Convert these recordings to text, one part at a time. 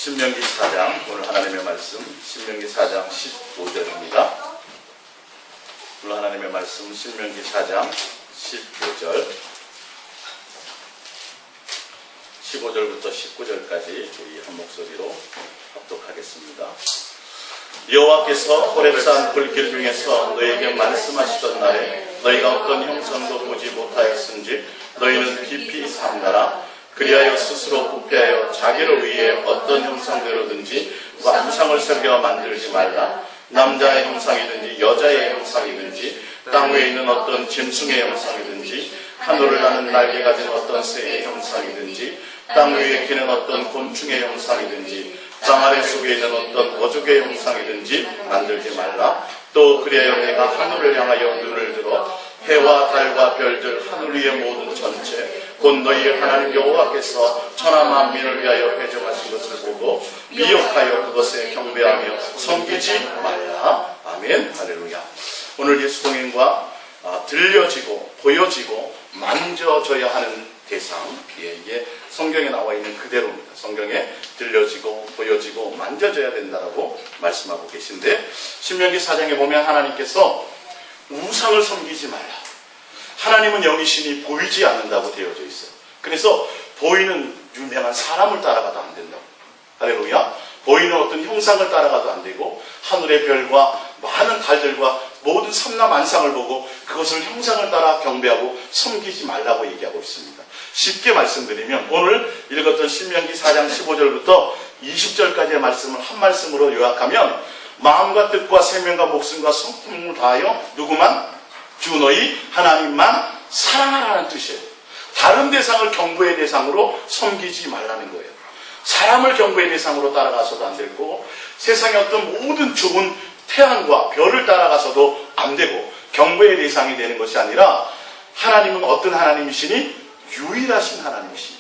신명기 4장, 오늘 하나님의 말씀 신명기 4장 15절입니다. 오늘 하나님의 말씀 신명기 4장 15절 15절부터 19절까지 우리 한 목소리로 합독하겠습니다. 여호와께서 호렙산 불길 중에서 너에게 말씀하시던 날에 너희가 어떤 형상도 보지 못하였은지 너희는 깊이 삼가라. 그리하여 스스로 부패하여 자기를 위해 어떤 형상대로든지 우상을 새겨 만들지 말라. 남자의 형상이든지 여자의 형상이든지 땅 위에 있는 어떤 짐승의 형상이든지 하늘을 나는 날개 가진 어떤 새의 형상이든지 땅 위에 기는 어떤 곤충의 형상이든지 땅 아래 속에 있는 어떤 어족의 형상이든지 만들지 말라. 또 그리하여 내가 하늘을 향하여 눈을 들어 해와 달과 별들 하늘 위의 모든 전체 곧 너희의 하나님 여호와께서 천하 만민을 위하여 배정하신 것을 보고 미혹하여 그것에 경배하며 섬기지 말라. 아멘. 할렐루야. 오늘 예수 동행과 들려지고 보여지고 만져져야 하는 대상, 이게 성경에 나와 있는 그대로입니다. 성경에 들려지고 보여지고 만져져야 된다라고 말씀하고 계신데, 신명기 4장에 보면 하나님께서 우상을 섬기지 말라. 하나님은 영이시니 보이지 않는다고 되어져 있어요. 그래서 보이는 유명한 사람을 따라가도 안 된다고. 할렐루야. 보이는 어떤 형상을 따라가도 안 되고, 하늘의 별과 많은 달들과 모든 삼라만상을 보고 그것을 형상을 따라 경배하고 섬기지 말라고 얘기하고 있습니다. 쉽게 말씀드리면 오늘 읽었던 신명기 4장 15절부터 20절까지의 말씀을 한 말씀으로 요약하면, 마음과 뜻과 생명과 목숨과 성품을 다하여 누구만? 주 너희 하나님만 사랑하라는 뜻이에요. 다른 대상을 경배의 대상으로 섬기지 말라는 거예요. 사람을 경배의 대상으로 따라가서도 안 되고, 세상의 어떤 모든 좋은 태양과 별을 따라가서도 안 되고, 경배의 대상이 되는 것이 아니라, 하나님은 어떤 하나님이시니? 유일하신 하나님이시니,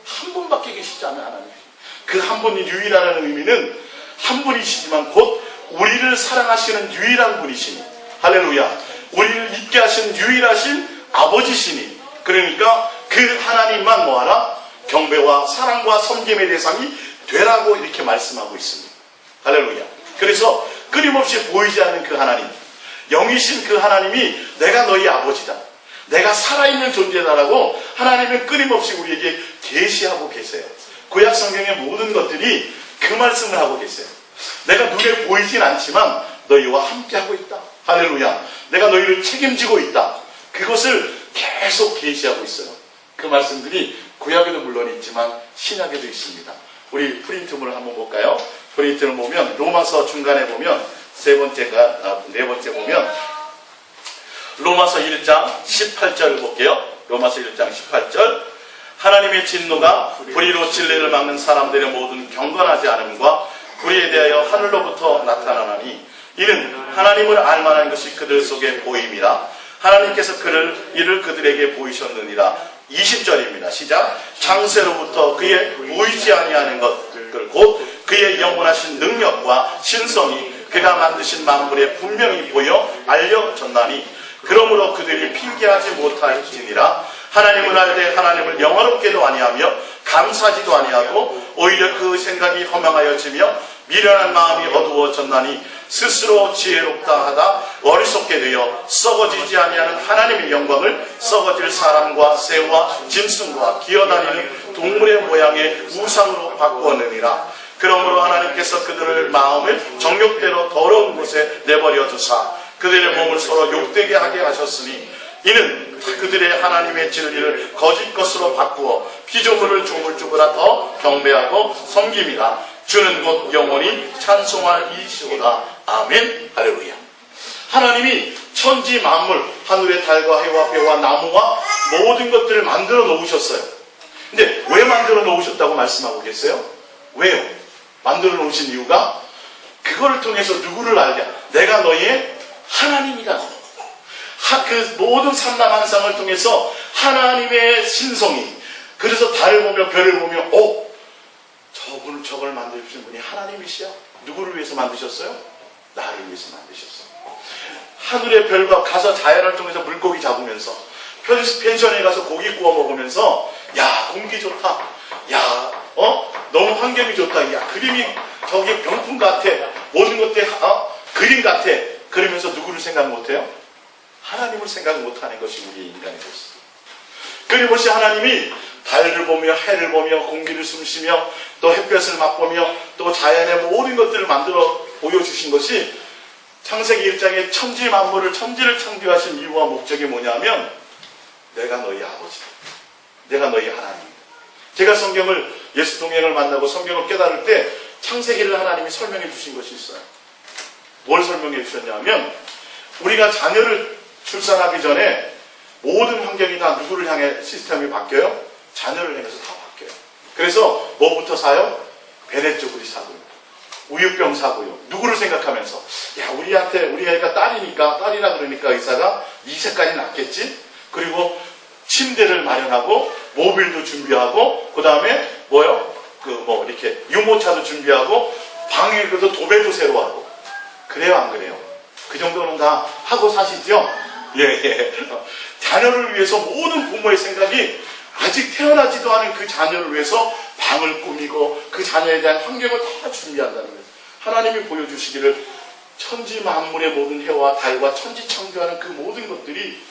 한 분밖에 계시지 않은 하나님이시니, 그 한 분이 유일하다는 의미는 한 분이시지만 곧 우리를 사랑하시는 유일한 분이시니, 할렐루야, 우리를 있게 하신 유일하신 아버지시니, 그러니까 그 하나님만 뭐하라? 경배와 사랑과 섬김의 대상이 되라고 이렇게 말씀하고 있습니다. 할렐루야. 그래서 끊임없이 보이지 않는 그 하나님, 영이신 그 하나님이 내가 너희 아버지다, 내가 살아있는 존재다라고 하나님은 끊임없이 우리에게 계시하고 계세요. 구약 성경의 모든 것들이 그 말씀을 하고 계세요. 내가 눈에 보이진 않지만 너희와 함께하고 있다. 할렐루야. 내가 너희를 책임지고 있다. 그것을 계속 계시하고 있어요. 그 말씀들이 구약에도 물론 있지만 신약에도 있습니다. 우리 프린트물을 한번 볼까요? 프린트를 보면 로마서 중간에 보면 네 번째 보면 로마서 1장 18절을 볼게요. 로마서 1장 18절. 하나님의 진노가 불의로 진리를 막는 사람들의 모든 경건하지 않음과 불의에 대하여 하늘로부터 나타나나니 이는 하나님을 알만한 것이 그들 속에 보임이라. 하나님께서 이를 그들에게 보이셨느니라. 20절입니다. 시작. 창세로부터 그의 보이지 아니하는 것들 곧 그의 영원하신 능력과 신성이 그가 만드신 만물에 분명히 보여 알려졌나니 그러므로 그들이 핑계하지 못할지니라. 하나님을 알되 하나님을 영화롭게도 아니하며 감사하지도 아니하고 오히려 그 생각이 허망하여지며 미련한 마음이 어두워졌나니 스스로 지혜롭다 하다 어리석게 되어 썩어지지 아니하는 하나님의 영광을 썩어질 사람과 새와 짐승과 기어다니는 동물의 모양의 우상으로 바꾸었느니라. 그러므로 하나님께서 그들의 마음을 정욕대로 더러운 곳에 내버려 두사 그들의 몸을 서로 욕되게 하게 하셨으니 이는 그들의 하나님의 진리를 거짓 것으로 바꾸어 피조물을 조물주보다 더 경배하고 섬김이라. 주는 곧 영원히 찬송할 이시오다. 아멘. 할렐루야. 하나님이 천지 만물, 하늘의 달과 해와 벼와 나무와 모든 것들을 만들어 놓으셨어요. 근데 왜 만들어 놓으셨다고 말씀하고 계세요? 왜요? 만들어 놓으신 이유가 그거를 통해서 누구를 알게? 내가 너희의 하나님이다. 그 모든 삼라만상을 통해서 하나님의 신성이, 그래서 달을 보며 별을 보며 저걸 만드신 분이 하나님이시야. 누구를 위해서 만드셨어요? 나를 위해서 만드셨어요. 하늘의 별과 가서 자연을 통해서 물고기 잡으면서 펜션에 가서 고기 구워 먹으면서 야 공기 좋다, 야 너무 너무 환경이 좋다. 야, 그림이 저기 명품 같아. 모든 것들이 그림 같아. 그러면서 누구를 생각 못해요? 하나님을 생각 못하는 것이 우리의 인간의 모습. 끊임없이 하나님이 달을 보며 해를 보며 공기를 숨쉬며 또 햇볕을 맛보며 또 자연의 모든 것들을 만들어 보여주신 것이 창세기 1장에 천지 만물을 천지를 창조하신 이유와 목적이 뭐냐면 내가 너희 아버지다. 내가 너희 하나님이다. 제가 성경을 예수 동행을 만나고 성경을 깨달을 때 창세기를 하나님이 설명해 주신 것이 있어요. 뭘 설명해 주셨냐면 우리가 자녀를 출산하기 전에 모든 환경이 다 누구를 향해 시스템이 바뀌어요? 자녀를 향해서 다 바뀌어요. 그래서 뭐부터 사요? 베네 쪼그리 사고요. 우유병 사고요. 누구를 생각하면서 야 우리한테 우리 애가 딸이라 그러니까 의사가 이 색깔이 낫겠지? 그리고 침대를 마련하고 모빌도 준비하고 그 다음에 뭐요? 이렇게 유모차도 준비하고 방에도 도배도 새로 하고 그래요 안 그래요? 그 정도는 다 하고 사시죠? 예. 자녀를 위해서 모든 부모의 생각이 아직 태어나지도 않은 그 자녀를 위해서 방을 꾸미고 그 자녀에 대한 환경을 다 준비한다는 거예요. 하나님이 보여주시기를 천지 만물의 모든 해와 달과 천지 창조하는 그 모든 것들이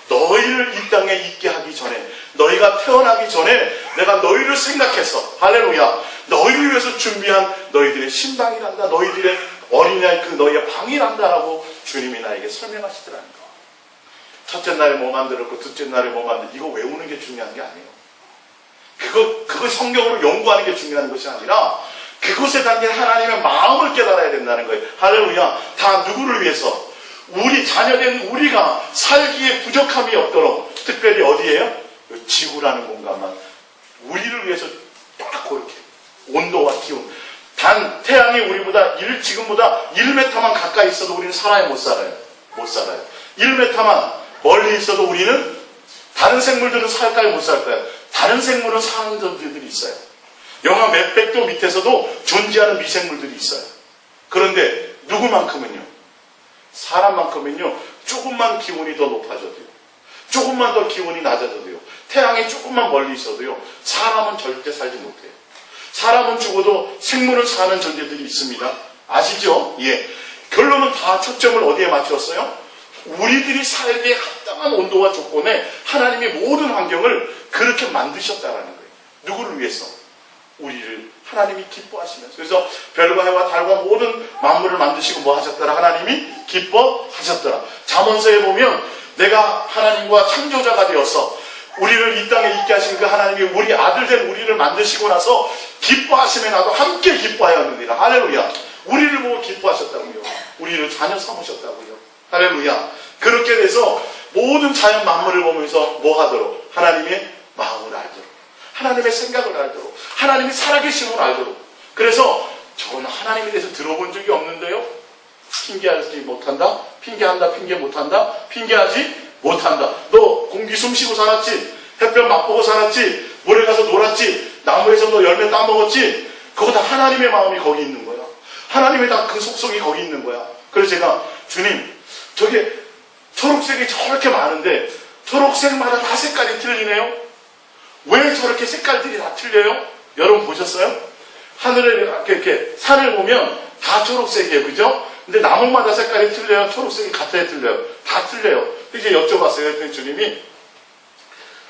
너희를 이 땅에 있게 하기 전에 너희가 태어나기 전에 내가 너희를 생각해서 할렐루야 너희를 위해서 준비한 너희들의 신방이란다. 너희들의 어린아이 그 너희의 방이란다라고 주님이 나에게 설명하시더라는 거. 첫째 날에 뭐 만들었고 둘째 날에 뭐 만들었고 이거 외우는 게 중요한 게 아니에요. 그거 성경으로 연구하는 게 중요한 것이 아니라 그곳에 담긴 하나님의 마음을 깨달아야 된다는 거예요. 할렐루야. 다 누구를 위해서? 우리 자녀된 우리가 살기에 부족함이 없도록 특별히 어디에요? 지구라는 공간만 우리를 위해서 딱 그렇게 온도와 기온 단 태양이 우리보다 지금보다 1m만 가까이 있어도 우리는 살아요 못 살아요? 못 살아요. 1m만 멀리 있어도 우리는 다른 생물들은 살까요 못 살까요? 다른 생물은 사는 존재들이 있어요. 영하 몇백 도 밑에서도 존재하는 미생물들이 있어요. 그런데 누구만큼은요? 사람만큼은요 조금만 기온이 더 높아져도요 조금만 더 기온이 낮아져도요 태양이 조금만 멀리 있어도요 사람은 절대 살지 못해요. 사람은 죽어도 생물은 사는 존재들이 있습니다. 아시죠? 예. 결론은 다 초점을 어디에 맞추었어요? 우리들이 살기에 합당한 온도와 조건에 하나님이 모든 환경을 그렇게 만드셨다라는 거예요. 누구를 위해서? 우리를 하나님이 기뻐하시면서. 그래서 별과 해와 달과 모든 만물을 만드시고 뭐 하셨더라? 하나님이 기뻐하셨더라. 잠언서에 보면 내가 하나님과 창조자가 되어서 우리를 이 땅에 있게 하신 그 하나님이 우리 아들 된 우리를 만드시고 나서 기뻐하심에 나도 함께 기뻐하였느니라. 할렐루야. 우리를 보고 기뻐하셨다고요. 우리를 자녀 삼으셨다고요. 할렐루야. 그렇게 돼서 모든 자연 만물을 보면서 뭐 하도록? 하나님의 마음을 알도록. 하나님의 생각을 알도록. 하나님이 살아계심을 알도록. 그래서 저는 하나님에 대해서 들어본 적이 없는데요. 핑계하지 못한다? 핑계한다? 핑계 못한다? 핑계하지 못한다. 너 공기 숨쉬고 살았지? 햇볕 맛보고 살았지? 물에 가서 놀았지? 나무에서 너 열매 따먹었지? 그거 다 하나님의 마음이 거기 있는 거야. 하나님의 다 그 속성이 거기 있는 거야. 그래서 제가 주님 저게 초록색이 저렇게 많은데 초록색마다 다 색깔이 틀리네요. 왜 저렇게 색깔들이 다 틀려요? 여러분 보셨어요? 하늘에 이렇게 산을 보면 다 초록색이에요. 그죠? 근데 나무마다 색깔이 틀려요? 초록색이 같아요? 틀려요? 다 틀려요. 이제 여쭤봤어요. 그랬더니 주님이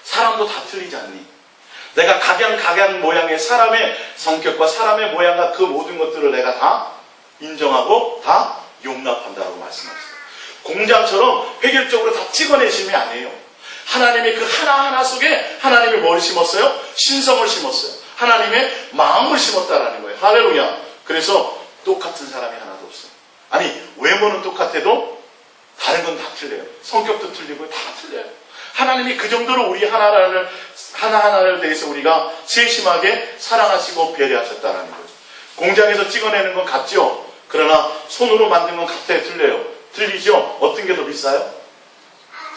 사람도 다 틀리지 않니? 내가 각양 모양의 사람의 성격과 사람의 모양과 그 모든 것들을 내가 다 인정하고 다 용납한다고 말씀하셨어요. 공장처럼 획일적으로 다 찍어내심이 아니에요. 하나님의 그 하나하나 속에 하나님이 뭘 심었어요? 신성을 심었어요. 하나님의 마음을 심었다라는 거예요. 할렐루야. 그래서 똑같은 사람이 하나도 없어요. 아니 외모는 똑같아도 다른 건 다 틀려요. 성격도 틀리고 다 틀려요. 하나님이 그 정도로 우리 하나하나를 대해서 우리가 세심하게 사랑하시고 배려하셨다라는 거예요. 공장에서 찍어내는 건 같죠? 그러나 손으로 만든 건 같아요? 틀려요? 틀리죠? 어떤 게 더 비싸요?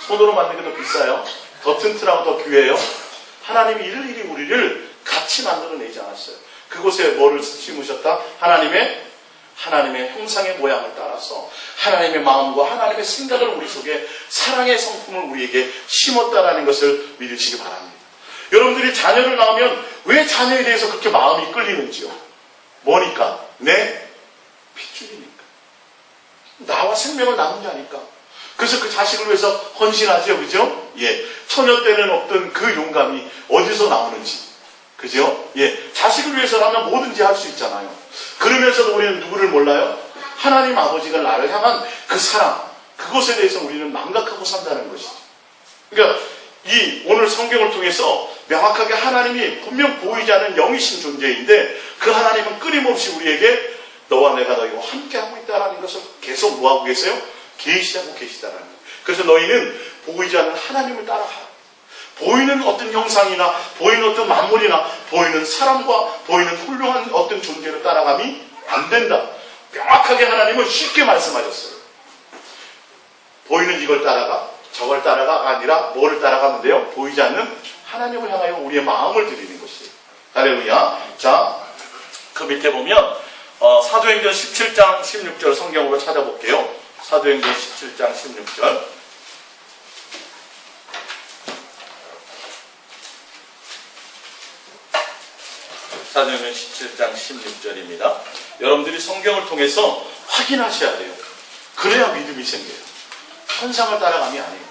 손으로 만든 게 더 비싸요? 더 튼튼하고 더 귀해요? 하나님이 일일이 우리를 같이 만들어내지 않았어요. 그곳에 뭐를 심으셨다? 하나님의 형상의 모양을 따라서 하나님의 마음과 하나님의 생각을 우리 속에 사랑의 성품을 우리에게 심었다라는 것을 믿으시기 바랍니다. 여러분들이 자녀를 낳으면 왜 자녀에 대해서 그렇게 마음이 끌리는지요? 뭐니까? 내 핏줄이니까. 나와 생명을 나눈 자니까. 그래서 그 자식을 위해서 헌신하죠. 그죠? 예. 처녀 때는 없던 그 용감이 어디서 나오는지. 그죠? 예. 자식을 위해서라면 뭐든지 할 수 있잖아요. 그러면서도 우리는 누구를 몰라요? 하나님 아버지가 나를 향한 그 사랑. 그것에 대해서 우리는 망각하고 산다는 것이죠. 그러니까 이 오늘 성경을 통해서 명확하게 하나님이 분명 보이지 않는 영이신 존재인데 그 하나님은 끊임없이 우리에게 너와 내가 너희와 함께하고 있다는 것을 계속 뭐하고 계세요? 계시하고 계시다라는 거예요. 그래서 너희는 보이지 않는 하나님을 따라가. 보이는 어떤 형상이나 보이는 어떤 만물이나 보이는 사람과 보이는 훌륭한 어떤 존재를 따라감이 안 된다. 명확하게 하나님은 쉽게 말씀하셨어요. 보이는 이걸 따라가 저걸 따라가 아니라 뭐를 따라가면 돼요? 보이지 않는 하나님을 향하여 우리의 마음을 드리는 것이에요. 할렐루야. 자, 그 밑에 보면 사도행전 17장 16절 성경으로 찾아볼게요. 사도행전 17장 16절. 사도행전 17장 16절입니다. 여러분들이 성경을 통해서 확인하셔야 돼요. 그래야 믿음이 생겨요. 현상을 따라감이 아니에요.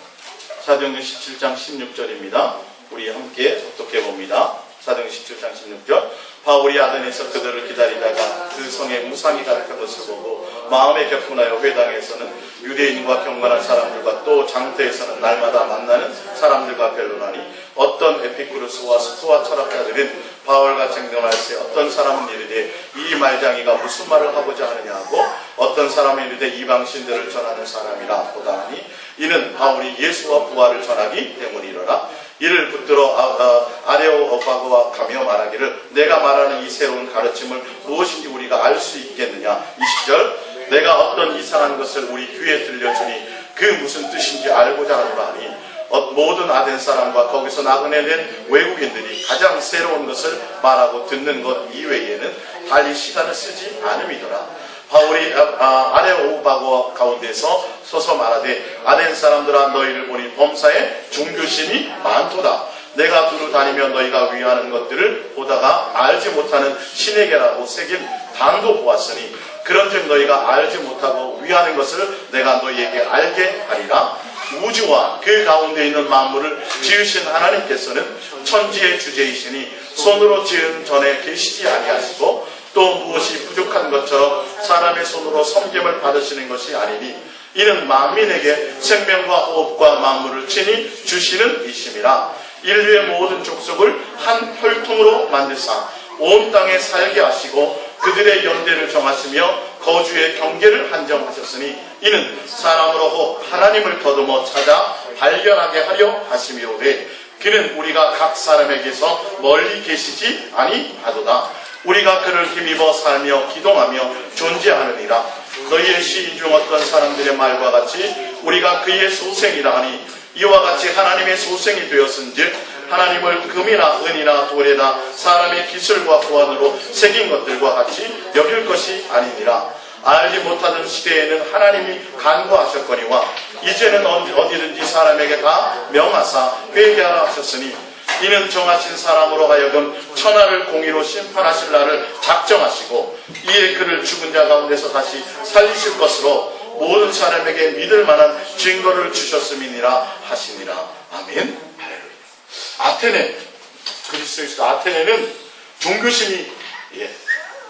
사도행전 17장 16절입니다. 우리 함께 속독해 봅니다. 사도행전 17장 16절. 바울이 아덴에서 그들을 기다리다가 그 성에 우상이 가득한 것을 보고 마음에 격분하여 회당에서는 유대인과 경건한 사람들과 또 장터에서는 날마다 만나는 사람들과 변론하니 어떤 에피쿠르스와 스토아 철학자들은 바울과 쟁론할세 어떤 사람은 이르되 이 말장이가 무슨 말을 하고자 하느냐고 어떤 사람은 이르되 이방신들을 전하는 사람이라 보다 하니 이는 바울이 예수와 부활을 전하기 때문이로라. 이를 붙들어 아레오파고와 가며 말하기를 내가 말하는 이 새로운 가르침을 무엇인지 우리가 알 수 있겠느냐. 20절 내가 어떤 이상한 것을 우리 귀에 들려주니 그 무슨 뜻인지 알고자 하노라 하니 모든 아덴 사람과 거기서 나그네 된 외국인들이 가장 새로운 것을 말하고 듣는 것 이외에는 달리 시간을 쓰지 않음이더라. 바울이 아레오바고 가운데서 서서 말하되 아덴 사람들아 너희를 보니 범사에 종교심이 많도다. 내가 두루 다니며 너희가 위하는 것들을 보다가 알지 못하는 신에게라고 새긴 단도 보았으니 그런즉 너희가 알지 못하고 위하는 것을 내가 너희에게 알게 하리라. 우주와 그 가운데 있는 만물을 지으신 하나님께서는 천지의 주제이시니 손으로 지은 전에 계시지 아니하시고 또 무엇이 부족한 것처럼 사람의 손으로 섬김을 받으시는 것이 아니니 이는 만민에게 생명과 호흡과 만물을 친히 주시는 이심이라. 인류의 모든 족속을 한 혈통으로 만드사 온 땅에 살게 하시고 그들의 연대를 정하시며 거주의 경계를 한정하셨으니 이는 사람으로 하나님을 더듬어 찾아 발견하게 하려 하심이오되 그는 우리가 각 사람에게서 멀리 계시지 아니하도다. 우리가 그를 힘입어 살며 기동하며 존재하느니라. 너희의 시인 중 어떤 사람들의 말과 같이 우리가 그의 소생이라 하니 이와 같이 하나님의 소생이 되었은즉 하나님을 금이나 은이나 돌에다 사람의 기술과 보안으로 새긴 것들과 같이 여길 것이 아니니라. 알지 못하던 시대에는 하나님이 간구하셨거니와 이제는 어디든지 사람에게 다 명하사 회개하라 하셨으니 이는 정하신 사람으로 하여금 천하를 공의로 심판하실 날을 작정하시고 이에 그를 죽은 자 가운데서 다시 살리실 것으로 모든 사람에게 믿을 만한 증거를 주셨음이니라 하시니라. 아멘. 아테네, 그리스에서 아테네는 종교심이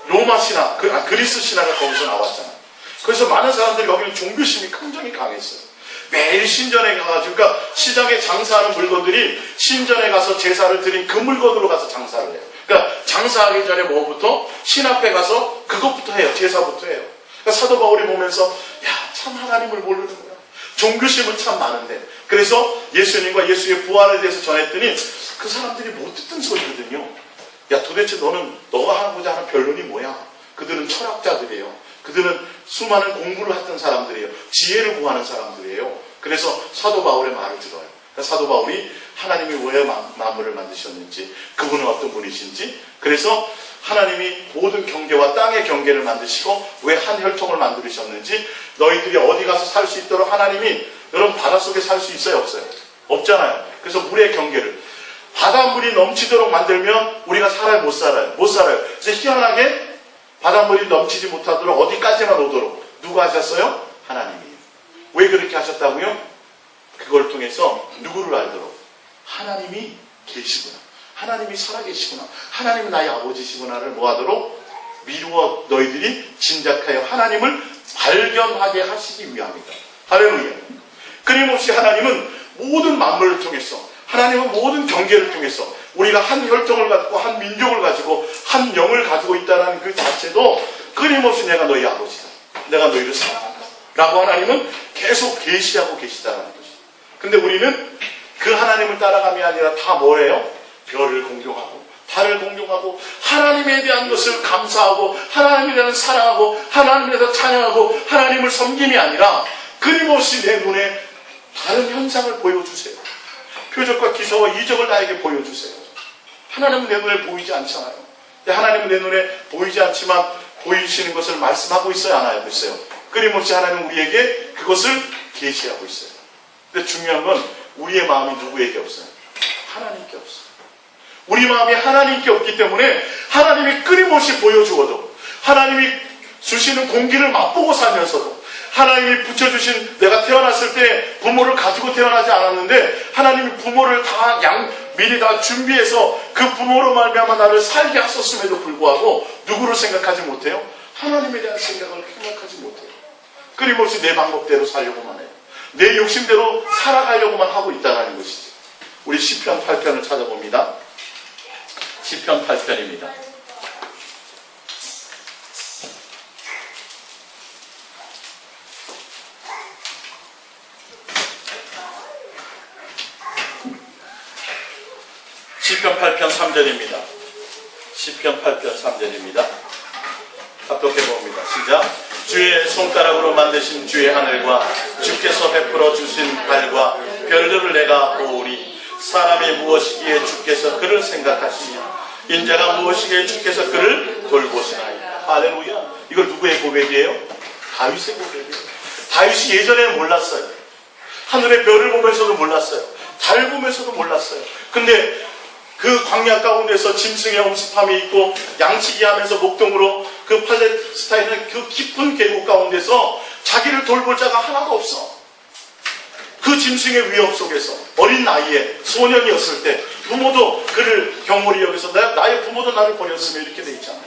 로마 신화, 그리스 신화가 거기서 나왔잖아요. 그래서 많은 사람들이 여기는 종교심이 굉장히 강했어요. 매일 신전에 가가지고, 그러니까 시장에 장사하는 물건들이 신전에 가서 제사를 드린 그 물건으로 가서 장사를 해요. 그러니까 장사하기 전에 뭐부터? 신 앞에 가서 그것부터 해요. 제사부터 해요. 그러니까 사도 바울이 보면서 야, 참 하나님을 모르는구나. 종교심은 참 많은데. 그래서 예수님과 예수의 부활에 대해서 전했더니 그 사람들이 못 듣던 소리거든요. 야, 도대체 너는 너가 하고자 하는 변론이 뭐야? 그들은 철학자들이에요. 그들은 수많은 공부를 했던 사람들이에요. 지혜를 구하는 사람들이에요. 그래서 사도 바울의 말을 들어요. 그러니까 사도 바울이 하나님이 왜 만물을 만드셨는지, 그분은 어떤 분이신지, 그래서 하나님이 모든 경계와 땅의 경계를 만드시고 왜 한 혈통을 만드셨는지, 너희들이 어디 가서 살 수 있도록 하나님이, 여러분 바닷속에 살 수 있어요? 없어요? 없잖아요. 그래서 물의 경계를 바닷물이 넘치도록 만들면 우리가 살아요, 못 살아요? 못 살아요. 그래서 희한하게 바닷물이 넘치지 못하도록 어디까지만 오도록 누가 하셨어요? 하나님이. 왜 그렇게 하셨다고요? 그걸 통해서 누구를 알도록? 하나님이 계시구나. 하나님이 살아계시구나. 하나님이 나의 아버지시구나를 뭐하도록? 미루어 너희들이 짐작하여 하나님을 발견하게 하시기 위함이다. 할렐루야. 끊임없이 하나님은 모든 만물을 통해서, 하나님은 모든 경계를 통해서 우리가 한 혈통을 갖고 한 민족을 가지고 한 영을 가지고 있다는 그 자체도 끊임없이 내가 너희 아버지다, 내가 너희를 사랑한다 라고 하나님은 계속 계시하고 계시다는 것이죠. 근데 우리는 그 하나님을 따라감이 아니라 다 뭐래요? 별을 공경하고 달을 공경하고 하나님에 대한 것을 감사하고 하나님에 대한 사랑하고 하나님에 대해서 찬양하고 하나님을 섬김이 아니라 끊임없이 내 눈에 다른 현상을 보여주세요. 표적과 기사와 이적을 나에게 보여주세요. 하나님은 내 눈에 보이지 않잖아요. 하나님은 내 눈에 보이지 않지만 보이시는 것을 말씀하고 있어요, 안 하고 있어요? 끊임없이 하나님은 우리에게 그것을 계시하고 있어요. 근데 중요한 건 우리의 마음이 누구에게 없어요? 하나님께 없어요. 우리 마음이 하나님께 없기 때문에 하나님이 끊임없이 보여주어도, 하나님이 주시는 공기를 맛보고 살면서도, 하나님이 붙여주신, 내가 태어났을 때 부모를 가지고 태어나지 않았는데 하나님이 부모를 다 미리 다 준비해서 그 부모로 말미암아 나를 살게 하셨음에도 불구하고 누구를 생각하지 못해요? 하나님에 대한 생각을 생각하지 못해요. 끊임없이 내 방법대로 살려고만 해요. 내 욕심대로 살아가려고만 하고 있다는 것이죠. 우리 시편 8편을 찾아봅니다. 시편 8편입니다. 시편 8편 3절입니다. 시편 8편 3절입니다. 합독해 봅니다. 시작. 주의 손가락으로 만드신 주의 하늘과 주께서 베풀어 주신 달과 별들을 내가 보오니 사람이 무엇이기에 주께서 그를 생각하시며 인자가 무엇이기에 주께서 그를 돌보시나이다. 할렐루야. 이걸 누구의 고백이에요? 다윗의 고백이에요. 다윗이 예전에 몰랐어요. 하늘의 별을 보면서도 몰랐어요. 달 보면서도 몰랐어요. 근데 그 광야 가운데서 짐승의 엄습함이 있고 양치기 하면서 목동으로 그 팔레스타인의 그 깊은 계곡 가운데서 자기를 돌볼 자가 하나도 없어. 그 짐승의 위협 속에서 어린 나이에 소년이었을 때 부모도 그를 경홀히 여기서 나의 부모도 나를 버렸으며 이렇게 돼 있잖아요.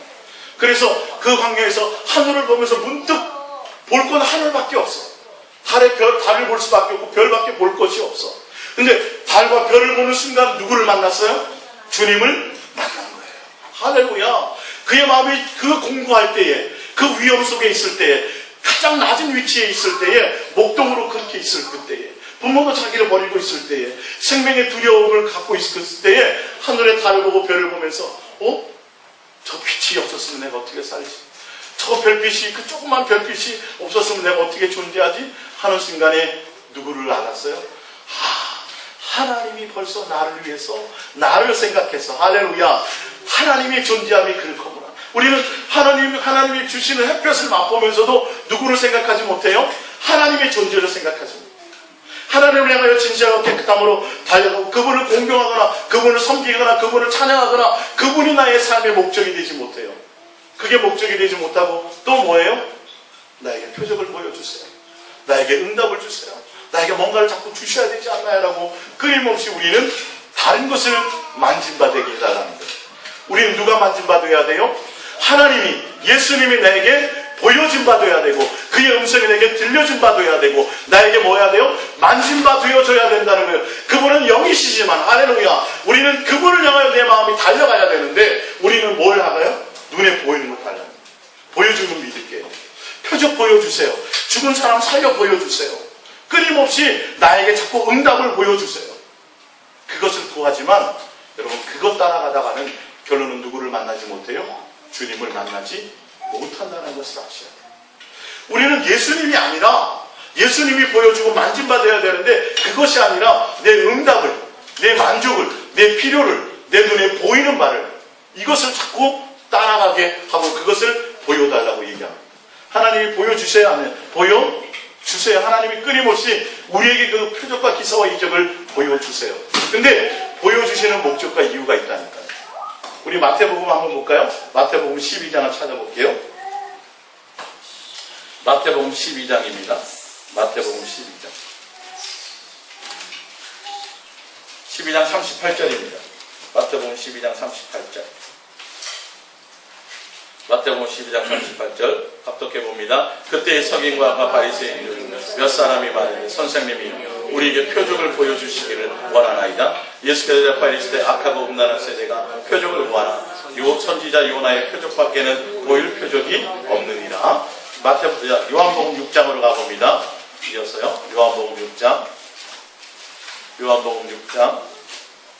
그래서 그 광야에서 하늘을 보면서 문득 볼 건 하늘밖에 없어. 달을 볼 수밖에 없고 별밖에 볼 것이 없어. 근데 달과 별을 보는 순간 누구를 만났어요? 주님을 만난 거예요. 할렐루야. 그의 마음이 그 공부할 때에, 그 위험 속에 있을 때에, 가장 낮은 위치에 있을 때에, 목동으로 그렇게 있을 그때에, 부모도 자기를 버리고 있을 때에, 생명의 두려움을 갖고 있을 때에 하늘의 달을 보고 별을 보면서 저 빛이 없었으면 내가 어떻게 살지? 저 별빛이, 그 조그만 별빛이 없었으면 내가 어떻게 존재하지? 하는 순간에 누구를 알았어요? 하나님이 벌써 나를 위해서, 나를 생각해서, 할렐루야. 하나님의 존재함이 그럴 거구나. 우리는 하나님이 주시는 햇볕을 맛보면서도 누구를 생각하지 못해요? 하나님의 존재를 생각하지 못해요. 하나님을 향하여 진실하고 깨끗함으로 달려가고 그분을 공경하거나 그분을 섬기거나 그분을 찬양하거나 그분이 나의 삶의 목적이 되지 못해요. 그게 목적이 되지 못하고 또 뭐예요? 나에게 표적을 보여주세요. 나에게 응답을 주세요. 나에게 뭔가를 자꾸 주셔야 되지 않나요? 라고 끊임없이 우리는 다른 것을 만진받게 해달라는 거예요. 우리는 누가 만진받아야 돼요? 하나님이, 예수님이 나에게 보여진받아야 되고 그의 음성이 내게 들려진받아야 되고 나에게 뭐 해야 돼요? 만진받아줘야 된다는 거예요. 그분은 영이시지만, 할렐루야, 우리는 그분을 향하여 내 마음이 달려가야 되는데 우리는 뭘 하나요? 눈에 보이는 걸 달라요. 보여주면 믿을게요. 표적 보여주세요. 죽은 사람 살려 보여주세요. 끊임없이 나에게 자꾸 응답을 보여주세요. 그것을 구하지만 여러분, 그것 따라가다가는 결론은 누구를 만나지 못해요? 주님을 만나지 못한다는 것을 아셔야 돼요. 우리는 예수님이 아니라 예수님이 보여주고 만진받아야 되는데 그것이 아니라 내 응답을, 내 만족을, 내 필요를, 내 눈에 보이는 바를 이것을 자꾸 따라가게 하고 그것을 보여달라고 얘기합니다. 하나님이 보여주셔야 하는, 보여주세요. 하나님이 끊임없이 우리에게 그 표적과 기사와 이적을 보여주세요. 근데 보여주시는 목적과 이유가 있다니까요. 우리 마태복음 한번 볼까요? 마태복음 12장을 찾아볼게요. 마태복음 12장입니다. 마태복음 12장. 12장 38절입니다. 마태복음 12장 38절. 마태복음 12장 38절 합독해 봅니다. 그때의 서기관과 바리새인 중 몇 사람이 말하니 선생님이 우리에게 표적을 보여주시기를 원하나이다. 예수께서 대답하여 이르시되 악하고 음란한 세대가 표적을 구하나 선지자 요나의 표적밖에는 보일 표적이 없느니라. 요한복음 6장으로 가봅니다. 이어서요. 요한복음 6장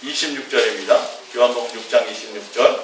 26절입니다. 요한복음 6장 26절.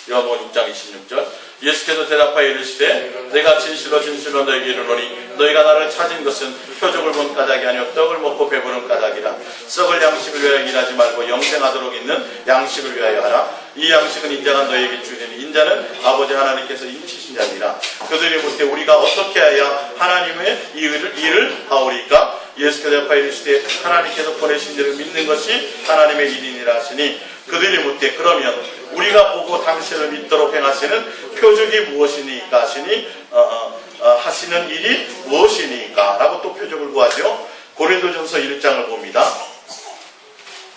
요한복음 6장 26절. 예수께서 대답하여 이르시되 내가 진실로 진실로 너에게 이르노니 너희가 나를 찾은 것은 표적을 본 까닭이 아니요 떡을 먹고 배부른 까닭이라. 썩을 양식을 위하여 일하지 말고 영생하도록 있는 양식을 위하여 하라. 이 양식은 인자가 너희에게 주리니 인자는 아버지 하나님께서 인치신 자니라. 그들이 묻되 우리가 어떻게 하여 하나님의 일을 하오리까? 예수께서 대답하여 이르시되 하나님께서 보내신 이를 믿는 것이 하나님의 일이니라 하시니 그들이 묻되 그러면 우리가 보고 당신을 믿도록 행하시는 표적이 무엇이니까 하시니 하시는 일이 무엇이니까 라고 또 표적을 구하죠. 고린도전서 1장을 봅니다.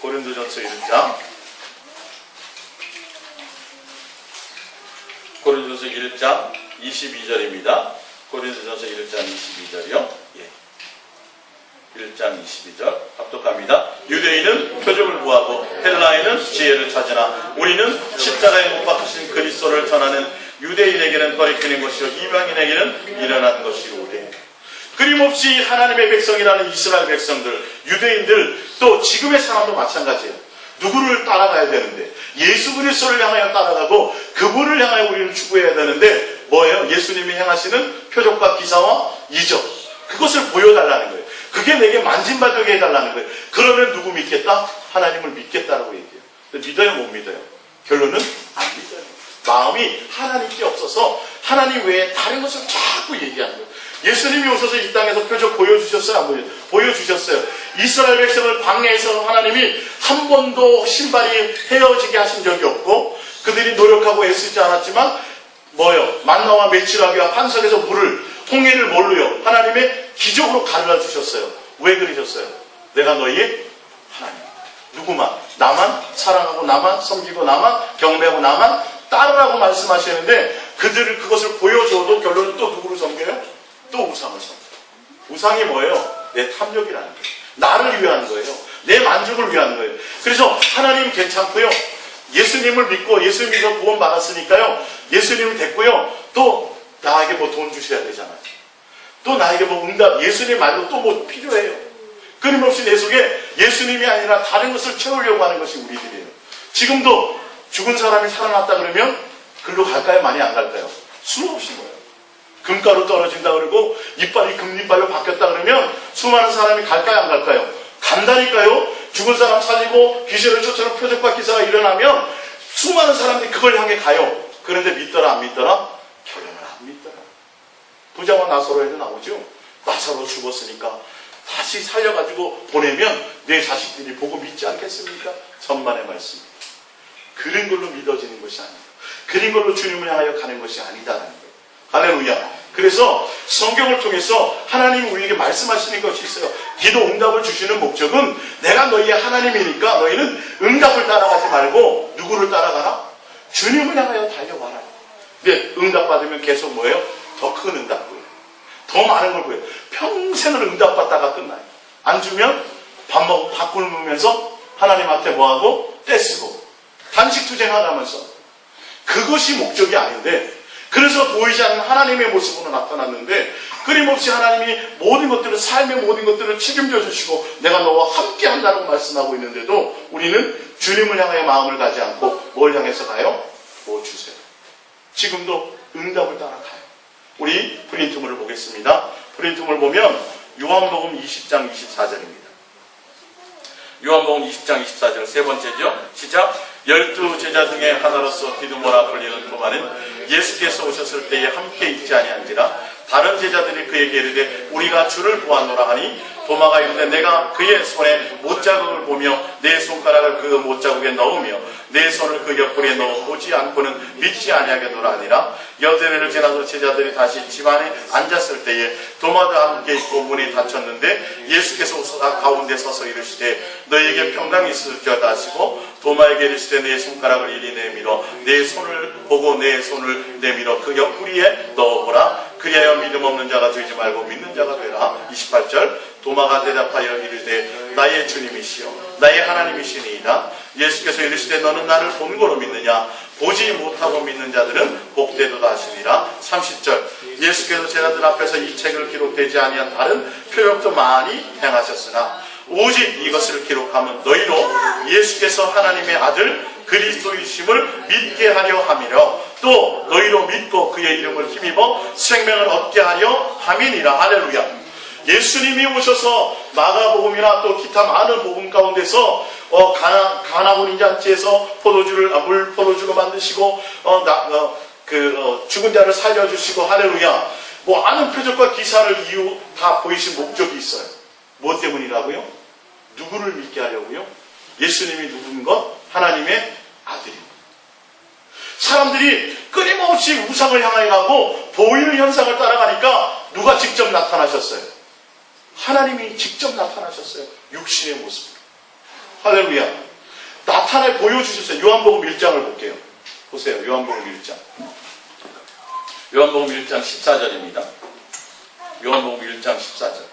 고린도전서 1장. 고린도전서 1장 22절입니다. 고린도전서 1장 22절이요. 1장 22절 합독합니다. 유대인은 표적을 구하고 헬라인은 지혜를 찾으나 우리는 십자가에 못 박히신 그리스도를 전하는 유대인에게는 거리끼는 것이요 이방인에게는 일어난 것이오되. 끊임없이 하나님의 백성이라는 이스라엘 백성들, 유대인들, 또 지금의 사람도 마찬가지예요. 누구를 따라가야 되는데 예수 그리스도를 향하여 따라가고 그분을 향하여 우리는 추구해야 되는데 뭐예요? 예수님이 행하시는 표적과 기사와 이적, 그것을 보여달라는 거예요. 그게 내게 만진받게 해달라는 거예요. 그러면 누구 믿겠다? 하나님을 믿겠다라고 얘기해요. 믿어요? 못 믿어요? 결론은 안 믿어요. 마음이 하나님께 없어서 하나님 외에 다른 것을 자꾸 얘기하는 거예요. 예수님이 오셔서 이 땅에서 표적 보여주셨어요? 안 보여주셨어요? 보여주셨어요. 이스라엘 백성을 광야에서 하나님이 한 번도 신발이 헤어지게 하신 적이 없고 그들이 노력하고 애쓰지 않았지만 뭐요? 만나와 메추라기와 반석에서 물을 홍해를 뭘로요? 하나님의 기적으로 가르쳐 주셨어요. 왜 그러셨어요? 내가 너희의 하나님. 누구만? 나만 사랑하고 나만 섬기고 나만 경배하고 나만 따르라고 말씀하시는데 그들을 그것을 보여줘도 결론은 또 누구를 섬겨요? 또 우상을 섬겨요. 우상이 뭐예요? 내 탐욕이라는 거예요. 나를 위한 거예요. 내 만족을 위한 거예요. 그래서 하나님 괜찮고요. 예수님을 믿고 예수님에서 구원 받았으니까요. 예수님을 됐고요. 또 나에게 뭐 돈 주셔야 되잖아요. 또 나에게 뭐 응답, 예수님 말고 또 뭐 필요해요. 끊임없이 내 속에 예수님이 아니라 다른 것을 채우려고 하는 것이 우리들이에요. 지금도 죽은 사람이 살아났다 그러면 글로 갈까요? 많이 안 갈까요? 수없이 뭐예요. 금가루 떨어진다 그러고 이빨이 금이빨로 바뀌었다 그러면 수많은 사람이 갈까요? 안 갈까요? 간다니까요. 죽은 사람 살리고 귀신을 쫓아오는 표적과 기사가 일어나면 수많은 사람들이 그걸 향해 가요. 그런데 믿더라 안 믿더라? 결론은 안 믿더라. 부자와 나사로에도 나오죠. 나사로 죽었으니까 다시 살려가지고 보내면 내 자식들이 보고 믿지 않겠습니까? 천만의 말씀. 그런 걸로 믿어지는 것이 아니다. 그런 걸로 주님을 향하여 가는 것이 아니다라는 거예요. 할렐루야. 그래서 성경을 통해서 하나님이 우리에게 말씀하시는 것이 있어요. 기도 응답을 주시는 목적은 내가 너희의 하나님이니까 너희는 응답을 따라가지 말고 누구를 따라가라? 주님을 향하여 달려와라. 근데 응답 받으면 계속 뭐예요? 더 큰 응답 구해요. 더 많은 걸 구해요. 평생을 응답받다가 끝나요. 안 주면 밥 먹고 밥 굶으면서 하나님 앞에 뭐하고? 떼쓰고 단식 투쟁하다면서. 그것이 목적이 아닌데 그래서 보이지 않는 하나님의 모습으로 나타났는데 끊임없이 하나님이 모든 것들을 삶의 모든 것들을 책임져 주시고 내가 너와 함께 한다고 말씀하고 있는데도 우리는 주님을 향하여 마음을 가지 않고 뭘 향해서 가요? 뭐 주세요. 지금도 응답을 따라가요. 우리 프린트물을 보겠습니다. 프린트물 보면 요한복음 20장 24절입니다. 요한복음 20장 24절 세 번째죠. 시작. 12 제자 중에 하나로서 디두모라 불리는 도마는 예수께서 오셨을 때에 함께 있지 아니한지라 다른 제자들이 그에게 이르되 우리가 주를 보았노라 하니 도마가 이르되 내가 그의 손에 못자국을 보며 내 손가락을 그 못자국에 넣으며 내 손을 그 옆구리에 넣어 보지 않고는 믿지 아니하겠노라 하니라. 여대를 지나서 제자들이 다시 집안에 앉았을 때에 도마도 함께 있고 문이 닫혔는데 예수께서 오사 가운데 서서 이르시되 너희에게 평강이 있을지어다 하시고 도마에게 이르시되 내 손가락을 이리 내밀어 내 손을 보고 내 손을 내밀어 그 옆구리에 넣어보라. 그리하여 믿음 없는 자가 되지 말고 믿는 자가 되라. 28절 도마가 대답하여 이르되 나의 주님이시여 나의 하나님이시니이다. 예수께서 이르시되 너는 나를 본고로 믿느냐 보지 못하고 믿는 자들은 복되도다 하시니라. 30절 예수께서 제자들 앞에서 이 책을 기록되지 아니한 다른 표적도 많이 행하셨으나 오직 이것을 기록하면 너희로 예수께서 하나님의 아들 그리스도이심을 믿게 하려 함이며 또 너희로 믿고 그의 이름을 힘입어 생명을 얻게 하려 함이니라. 할렐루야. 예수님이 오셔서 마가복음이나 또 기타 많은 복음 가운데서 가나 혼인 잔치에서 물 포도주로 만드시고 죽은 자를 살려주시고 할렐루야. 많은 표적과 기사를 이유 다 보이신 목적이 있어요. 무엇 때문이라고요? 누구를 믿게 하려고요? 예수님이 누군 것? 하나님의 아들입니다. 사람들이 끊임없이 우상을 향해 가고 보이는 현상을 따라가니까 누가 직접 나타나셨어요? 하나님이 직접 나타나셨어요. 육신의 모습으로. 할렐루야. 나타내 보여주셨어요. 요한복음 1장을 볼게요. 보세요. 요한복음 1장. 요한복음 1장 14절입니다. 요한복음 1장 14절.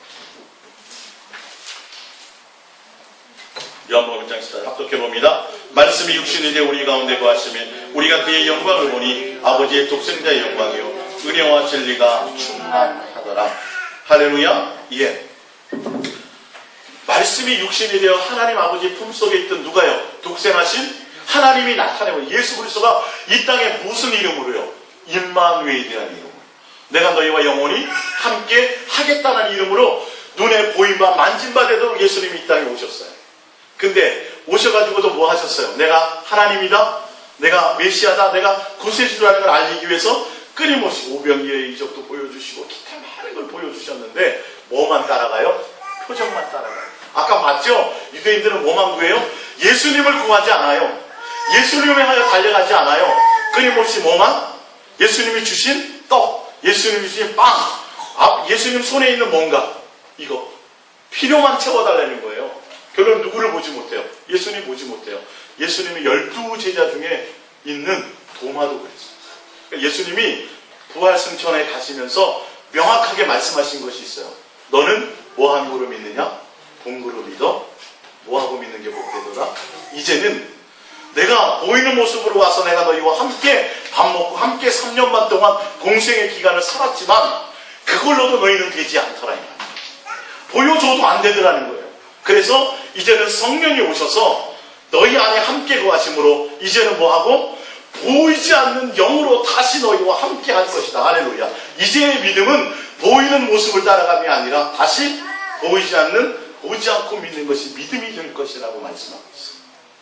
요한복음 1장 14절 합독해봅니다. 말씀이 육신이 되어 우리 가운데 거하시면 우리가 그의 영광을 보니 아버지의 독생자의 영광이요 은혜와 진리가 충만하더라. 할렐루야. 예. 말씀이 육신이 되어 하나님 아버지 품속에 있던 누가요? 독생하신 하나님이 나타내고 예수 그리스도가 이 땅에 무슨 이름으로요? 임마누엘이라는 이름으로 내가 너희와 영원히 함께 하겠다는 이름으로 눈에 보인 바 만진 바 되도록 예수님이 이 땅에 오셨어요. 근데 오셔가지고도 뭐 하셨어요? 내가 하나님이다, 내가 메시아다, 내가 구세주라는 걸 알리기 위해서 끊임없이 오병이어의 이적도 보여주시고 기타 많은 걸 보여주셨는데 뭐만 따라가요? 표정만 따라가요. 아까 봤죠? 유대인들은 뭐만 구해요? 예수님을 구하지 않아요. 예수님을 하여 달려가지 않아요. 끊임없이 뭐만? 예수님이 주신 떡, 예수님이 주신 빵, 예수님 손에 있는 뭔가 이거 필요만 채워달라는 거예요. 결론 누구를 보지 못해요? 예수님 보지 못해요. 예수님이 12 제자 중에 있는 도마도 그랬어요. 그러니까 예수님이 부활승천에 가시면서 명확하게 말씀하신 것이 있어요. 너는 뭐하는 거로 믿느냐? 본거로 믿어? 뭐하고 믿는 게 복되더라? 이제는 내가 보이는 모습으로 와서 내가 너희와 함께 밥 먹고 함께 3년 반 동안 공생의 기간을 살았지만 그걸로도 너희는 되지 않더라. 보여줘도 안 되더라는 거예요. 그래서 이제는 성령이 오셔서 너희 안에 함께 거하심으로 이제는 뭐하고? 보이지 않는 영으로 다시 너희와 함께 할 것이다. 할렐루야. 이제의 믿음은 보이는 모습을 따라감이 아니라 다시 보이지 않고 믿는 것이 믿음이 될 것이라고 말씀하고 있어요.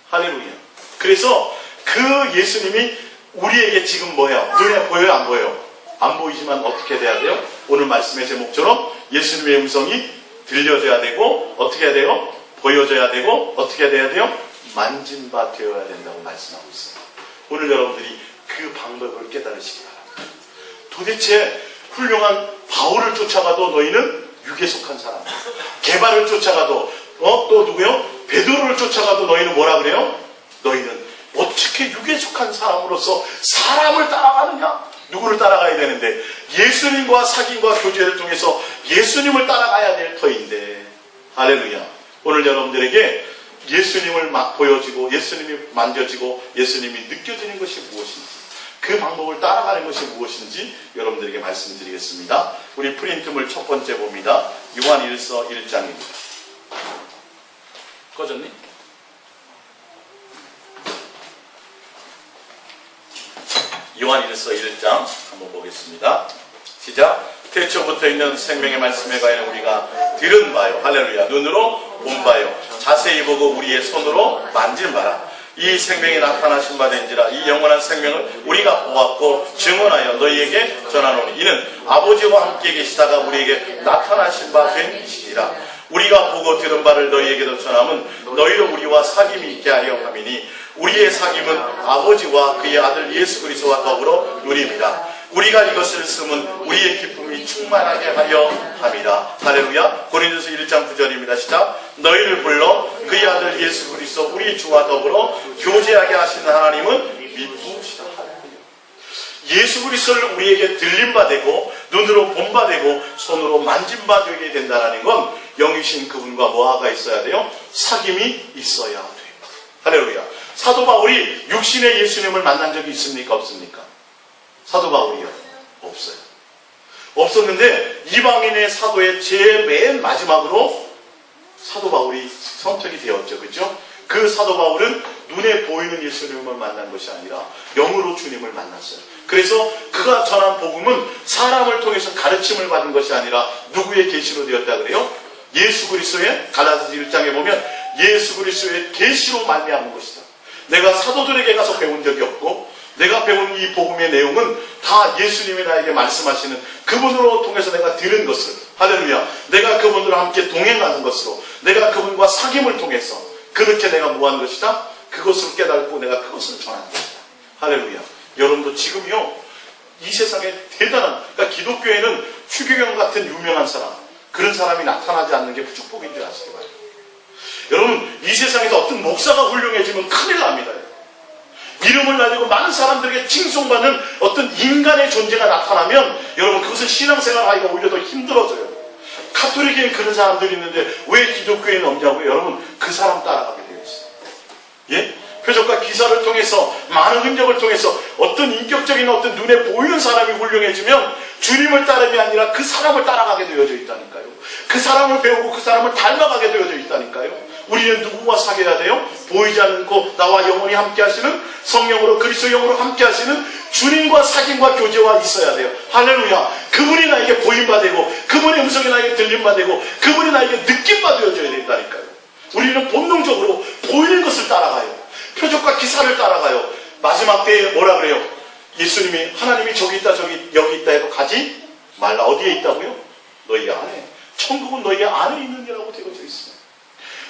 할렐루야. 그래서 그 예수님이 우리에게 지금 뭐예요? 눈에 보여요? 안 보여요? 안 보이지만 어떻게 돼야 돼요? 오늘 말씀의 제목처럼 예수님의 음성이 들려져야 되고 어떻게 해야 돼요? 보여져야 되고 어떻게 해야 돼요? 만진 바 되어야 된다고 말씀하고 있어요. 오늘 여러분들이 그 방법을 깨달으시기 바랍니다. 도대체 훌륭한 바울을 쫓아가도 너희는 육에 속한 사람, 게바를 쫓아가도 또 누구요? 베드로를 쫓아가도 너희는 뭐라 그래요? 너희는 어떻게 육에 속한 사람으로서 사람을 따라가느냐? 누구를 따라가야 되는데 예수님과 사귐과 교제를 통해서 예수님을 따라가야 될 터인데 할렐루야. 오늘 여러분들에게 예수님을 막 보여지고 예수님이 만져지고 예수님이 느껴지는 것이 무엇인지 그 방법을 따라가는 것이 무엇인지 여러분들에게 말씀드리겠습니다. 우리 프린트물 첫 번째 봅니다. 요한일서 1장입니다. 꺼졌니? 요한일서 1장 한번 보겠습니다. 시작. 태초부터 있는 생명의 말씀에 관하여 우리가 들은 바요. 할렐루야. 눈으로 본 바요. 자세히 보고 우리의 손으로 만진 바라. 이 생명이 나타나신 바 된지라. 이 영원한 생명을 우리가 보았고 증언하여 너희에게 전하노니 이는 아버지와 함께 계시다가 우리에게 나타나신 바 된지라. 우리가 보고 들은 바를 너희에게도 전함은 너희로 우리와 사귐이 있게 하려 함이니 우리의 사귐은 아버지와 그의 아들 예수 그리스도와 더불어 누립니다. 우리가 이것을 쓰면 우리의 기쁨이 충만하게 하려 함이라. 할렐루야. 고린도서 1장 9절입니다. 시작. 너희를 불러 그의 아들 예수 그리스도 우리 주와 더불어 교제하게 하시는 하나님은 미쁘시다. 예수 그리스도를 우리에게 들린 바 되고 눈으로 본 바 되고 손으로 만진 바 되게 된다는 건 영이신 그분과 뭐가 있어야 돼요? 사귐이 있어야 돼요. 할렐루야. 사도 바울이 육신의 예수님을 만난 적이 있습니까? 없습니까? 사도 바울이요? 없어요. 없었는데 이방인의 사도의 제일 맨 마지막으로 사도 바울이 선택이 되었죠. 그렇죠? 그 사도 바울은 눈에 보이는 예수님을 만난 것이 아니라 영으로 주님을 만났어요. 그래서 그가 전한 복음은 사람을 통해서 가르침을 받은 것이 아니라 누구의 계시로 되었다 그래요? 예수 그리스도의 갈라디아서 1장에 보면 예수 그리스도의 계시로 말미암은 것이다. 내가 사도들에게 가서 배운 적이 없고 내가 배운 이 복음의 내용은 다 예수님이 나에게 말씀하시는 그분으로 통해서 내가 들은 것을, 할렐루야, 내가 그분들과 함께 동행하는 것으로 내가 그분과 사귐을 통해서 그렇게 내가 뭐한 것이다? 그것을 깨닫고 내가 그것을 전한 것이다. 할렐루야. 여러분도 지금요 이 세상에 대단한, 그러니까 기독교에는 추기경 같은 유명한 사람, 그런 사람이 나타나지 않는 게 축복인 줄 아시기 바랍니다. 여러분, 이 세상에서 어떤 목사가 훌륭해지면 큰일 납니다. 이름을 날리고 많은 사람들에게 칭송받는 어떤 인간의 존재가 나타나면 여러분 그것은 신앙생활 하기가 오히려 더 힘들어져요. 카톨릭에는 그런 사람들이 있는데 왜 기독교에는 없냐고요? 여러분, 그 사람 따라가게 되어 있어요. 예? 표적과 기사를 통해서, 많은 흔적을 통해서 어떤 인격적인 어떤 눈에 보이는 사람이 훌륭해지면 주님을 따름이 아니라 그 사람을 따라가게 되어져 있다니까요. 그 사람을 배우고 그 사람을 닮아가게 되어져 있다니까요. 우리는 누구와 사귀어야 돼요? 보이지 않고 나와 영원히 함께 하시는 성령으로, 그리스도 영으로 함께 하시는 주님과 사귐과 교제와 있어야 돼요. 할렐루야. 그분이 나에게 보임바 되고 그분의 음성이 나에게 들림바 되고 그분이 나에게 느낌바 되어져야 된다니까요. 우리는 본능적으로 보이는 것을 따라가요. 표적과 기사를 따라가요. 마지막 때에 뭐라 그래요? 예수님이, 하나님이 저기 있다 여기 있다 해도 가지 말라. 어디에 있다고요? 너희 안에. 천국은 너희 안에 있느니라고 되어져 있어요.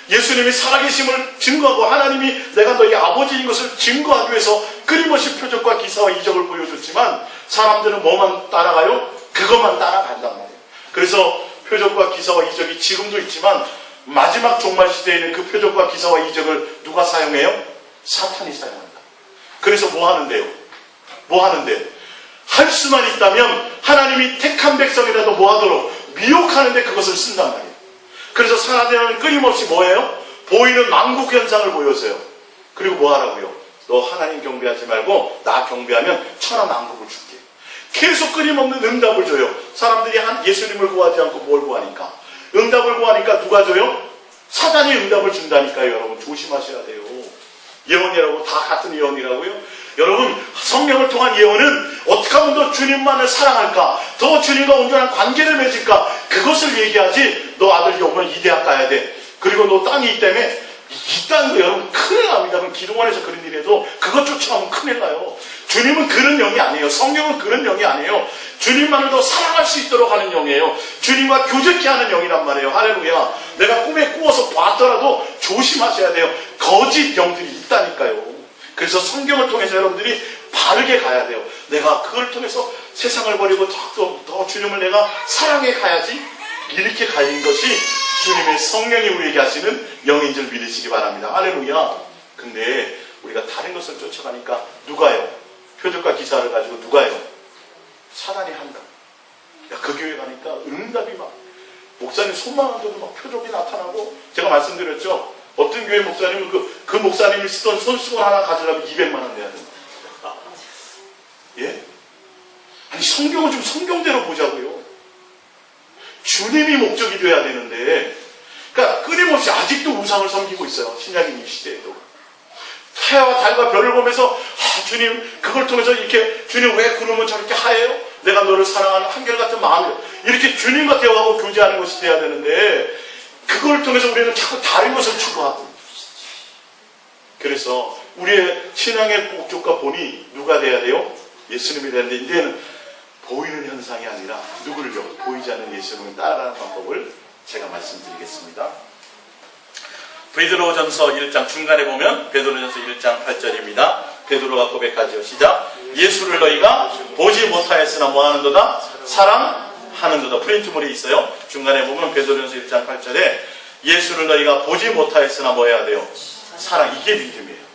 예수님이 살아계심을 증거하고 하나님이 내가 너희 아버지인 것을 증거하기 위해서 끊임없이 표적과 기사와 이적을 보여줬지만 사람들은 뭐만 따라가요? 그것만 따라간단 말이에요. 그래서 표적과 기사와 이적이 지금도 있지만 마지막 종말 시대에는 그 표적과 기사와 이적을 누가 사용해요? 사탄이 사용한다. 그래서 뭐 하는데요? 뭐 하는데? 할 수만 있다면 하나님이 택한 백성이라도 뭐 하도록 미혹하는데 그것을 쓴단 말이에요. 그래서 사탄은 끊임없이 뭐예요? 보이는 만국 현상을 보여줘요. 그리고 뭐 하라고요? 너 하나님 경배하지 말고 나 경배하면 천하 만국을 줄게. 계속 끊임없는 응답을 줘요. 사람들이 예수님을 구하지 않고 뭘 구하니까? 응답을 구하니까 누가 줘요? 사단이 응답을 준다니까요. 여러분 조심하셔야 돼요. 예언이라고 다 같은 예언이라고요? 여러분, 성령을 통한 예언은 어떻게 하면 더 주님만을 사랑할까? 더 주님과 온전한 관계를 맺을까? 그것을 얘기하지. 너 아들 영원 이 대학 가야 돼. 그리고 너 땅이 있다며? 이 땅도 여러분 큰일 납니다. 그럼 기도원에서 그런 일 해도 그것 쫓아오면 큰일 나요. 주님은 그런 영이 아니에요. 성령은 그런 영이 아니에요. 주님만을 더 사랑할 수 있도록 하는 영이에요. 주님과 교제케 하는 영이란 말이에요. 할렐루야. 내가 꿈에 꾸어서 봤더라도 조심하셔야 돼요. 거짓 영들이 있다니까요. 그래서 성경을 통해서 여러분들이 바르게 가야 돼요. 내가 그걸 통해서 세상을 버리고 더 주님을 내가 사랑해 가야지. 이렇게 가는 것이 주님의 성령이 우리에게 하시는 영인 줄 믿으시기 바랍니다. 할렐루야. 근데 우리가 다른 것을 쫓아가니까 누가요? 표적과 기사를 가지고 누가요? 사단이 한다. 야, 그 교회 가니까 응답이 막, 목사님 손만 얹어도 막 표적이 나타나고, 제가 말씀드렸죠. 어떤 교회 목사님은 그 목사님이 쓰던 손수건 하나 가지려면 200만 원 내야 된다. 예? 아니, 성경은 좀 성경대로 보자고요. 주님이 목적이 돼야 되는데, 그러니까 끊임없이 아직도 우상을 섬기고 있어요. 신약인 이 시대에도. 해와 달과 별을 보면서 주님, 그걸 통해서 이렇게 주님 왜 구름은 저렇게 하얘요? 내가 너를 사랑하는 한결같은 마음이요. 이렇게 주님과 대화하고 교제하는 것이 돼야 되는데 그걸 통해서 우리는 자꾸 다른 것을 추구하고, 그래서 우리의 신앙의 목적과 본이 누가 돼야 돼요? 예수님이 되는데 이제는 보이는 현상이 아니라 누구를요? 보이지 않는 예수님을 따라가는 방법을 제가 말씀드리겠습니다. 베드로전서 1장 중간에 보면 베드로전서 1장 8절입니다. 베드로가 고백하죠. 시작. 예수를 너희가 보지 못하였으나 뭐하는도다? 사랑하는도다. 프린트물이 있어요. 중간에 보면 베드로전서 1장 8절에 예수를 너희가 보지 못하였으나 뭐 해야 돼요? 사랑. 이게 믿음이에요.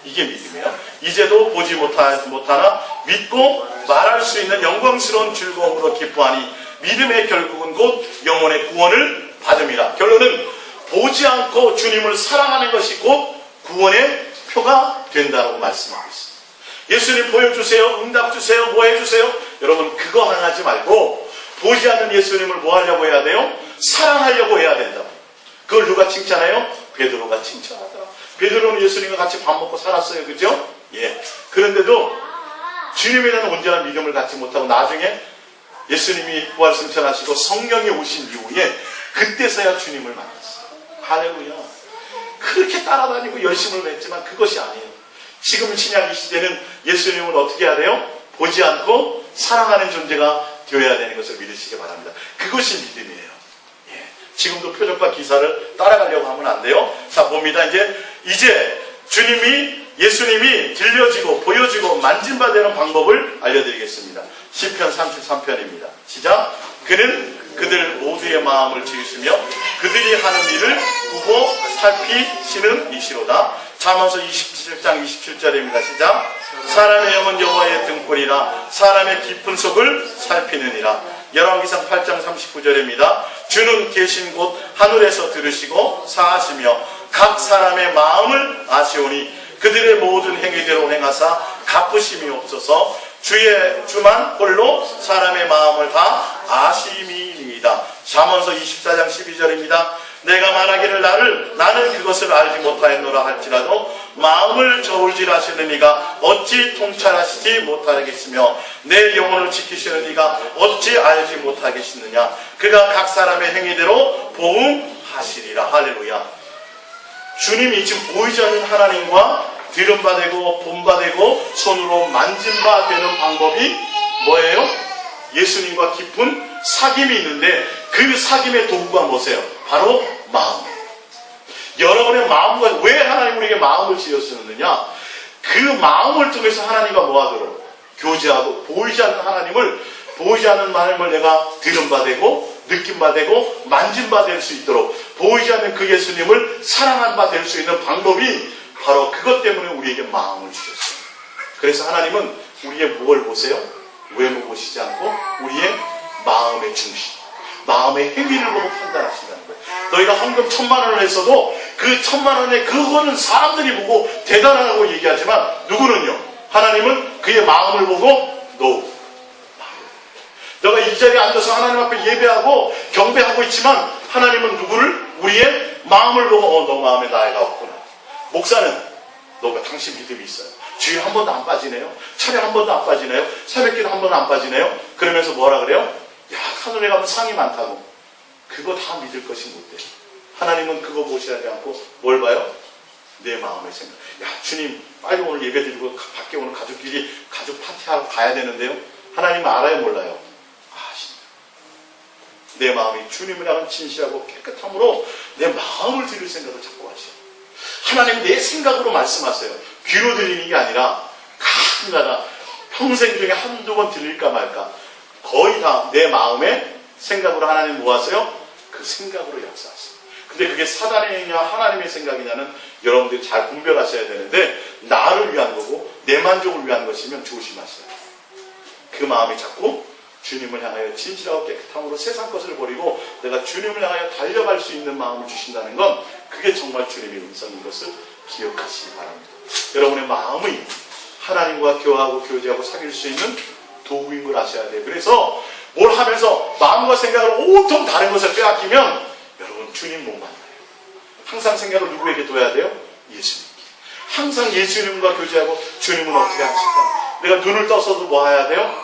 이게 믿음이에요. 이제도 보지 못하나 믿고 말할 수 있는 영광스러운 즐거움으로 기뻐하니 믿음의 결국은 곧 영혼의 구원을 받음이라. 결론은 보지 않고 주님을 사랑하는 것이 곧 구원의 표가 된다고 말씀하고 있습니다. 예수님 보여주세요. 응답 주세요. 뭐 해주세요. 여러분 그거 하나 하지 말고 보지 않는 예수님을 뭐 하려고 해야 돼요? 사랑하려고 해야 된다고. 그걸 누가 칭찬해요? 베드로가 칭찬하더라. 베드로는 예수님과 같이 밥 먹고 살았어요. 그죠? 예. 그런데도 주님에 대한 온전한 믿음을 갖지 못하고 나중에 예수님이 부활승천하시고 성령이 오신 이후에 그때서야 주님을 만났어요. 할렐루야. 그렇게 따라다니고 열심을 했지만 그것이 아니에요. 지금 신약 이 시대는 예수님을 어떻게 해야 돼요? 보지 않고 사랑하는 존재가 되어야 되는 것을 믿으시기 바랍니다. 그것이 믿음이에요. 예. 지금도 표적과 기사를 따라가려고 하면 안 돼요. 자, 봅니다. 이제 예수님이 들려지고 보여지고 만진바되는 방법을 알려드리겠습니다. 시편 33편입니다. 시작. 그는 그들 모두의 마음을 지으시며 그들이 하는 일을 보고 살피시는 이시로다. 잠언서 27장 27절입니다. 시작. 사람의 영은 여호와의 등불이라 사람의 깊은 속을 살피느니라. 열왕기상 8장 39절입니다. 주는 계신 곳 하늘에서 들으시고 사하시며 각 사람의 마음을 아시오니 그들의 모든 행위대로 행하사 갚으심이 없어서 주만 홀로 사람의 마음을 다 아심이니이다. 잠언서 24장 12절입니다. 내가 말하기를 나는 그것을 알지 못하였노라 할지라도 마음을 저울질하시는 이가 어찌 통찰하시지 못하겠으며 내 영혼을 지키시는 이가 어찌 알지 못하겠느냐. 그가 각 사람의 행위대로 보응하시리라. 할렐루야. 주님이 지금 보이지 않는 하나님과 들은 바 되고 본 바 되고 손으로 만진 바 되는 방법이 뭐예요? 예수님과 깊은 사귐이 있는데 그 사귐의 도구가 뭐세요? 바로 마음. 여러분의 마음과 왜 하나님 우리에게 마음을 지었느냐? 그 마음을 통해서 하나님과 뭐하도록 교제하고 보이지 않는 하나님을 내가 들은 바 되고 느낀 바 되고 만진 바 될 수 있도록 보이지 않는 그 예수님을 사랑한 바 될 수 있는 방법이 바로 그것 때문에 우리에게 마음을 주셨어요. 그래서 하나님은 우리의 무엇을 보세요? 외모 보시지 않고 우리의 마음의 중심, 마음의 행위를 보고 판단하신다는 거예요. 너희가 헌금 1000만 원을 했어도 그 1000만 원에 그거는 사람들이 보고 대단하다고 얘기하지만 누구는요? 하나님은 그의 마음을 보고 너가 이 자리에 앉아서 하나님 앞에 예배하고 경배하고 있지만 하나님은 누구를? 우리의 마음을 보고 너 마음에 나이가 없구나. 목사는 너가 당신 믿음이 있어요. 주일 한 번도 안 빠지네요. 철회 한 번도 안 빠지네요. 새벽기도 한 번도 안 빠지네요. 그러면서 뭐라 그래요? 야, 하늘에 가면 상이 많다고. 그거 다 믿을 것이 못 돼. 하나님은 그거 보셔야 하지 않고 뭘 봐요? 내 마음의 생각. 야, 주님 빨리 오늘 예배 드리고 밖에 오늘 가족끼리 가족 파티하러 가야 되는데요. 하나님은 알아요, 몰라요? 아십니다. 내 마음이 주님을 향한 진실하고 깨끗함으로 내 마음을 드릴 생각을 자꾸 하시오. 하나님 내 생각으로 말씀하세요. 귀로 들리는 게 아니라 가끔가다 평생 중에 한두 번 들릴까 말까 거의 다 내 마음의 생각으로 하나님 뭐 하세요? 그 생각으로 역사하세요. 근데 그게 사단의 행위냐 하나님의 생각이냐는 여러분들이 잘 분별하셔야 되는데 나를 위한 거고 내 만족을 위한 것이면 조심하세요. 그 마음이 자꾸 주님을 향하여 진실하고 깨끗함으로 세상 것을 버리고 내가 주님을 향하여 달려갈 수 있는 마음을 주신다는 건 그게 정말 주님의 음성인 것을 기억하시기 바랍니다. 여러분의 마음이 하나님과 교화하고 교제하고 사귈 수 있는 도구인 걸 아셔야 돼요. 그래서 뭘 하면서 마음과 생각을 온통 다른 것을 빼앗기면 여러분 주님 못 만나요. 항상 생각을 누구에게 둬야 돼요? 예수님께. 항상 예수님과 교제하고 주님은 어떻게 하실까? 내가 눈을 떠서도 뭐 해야 돼요?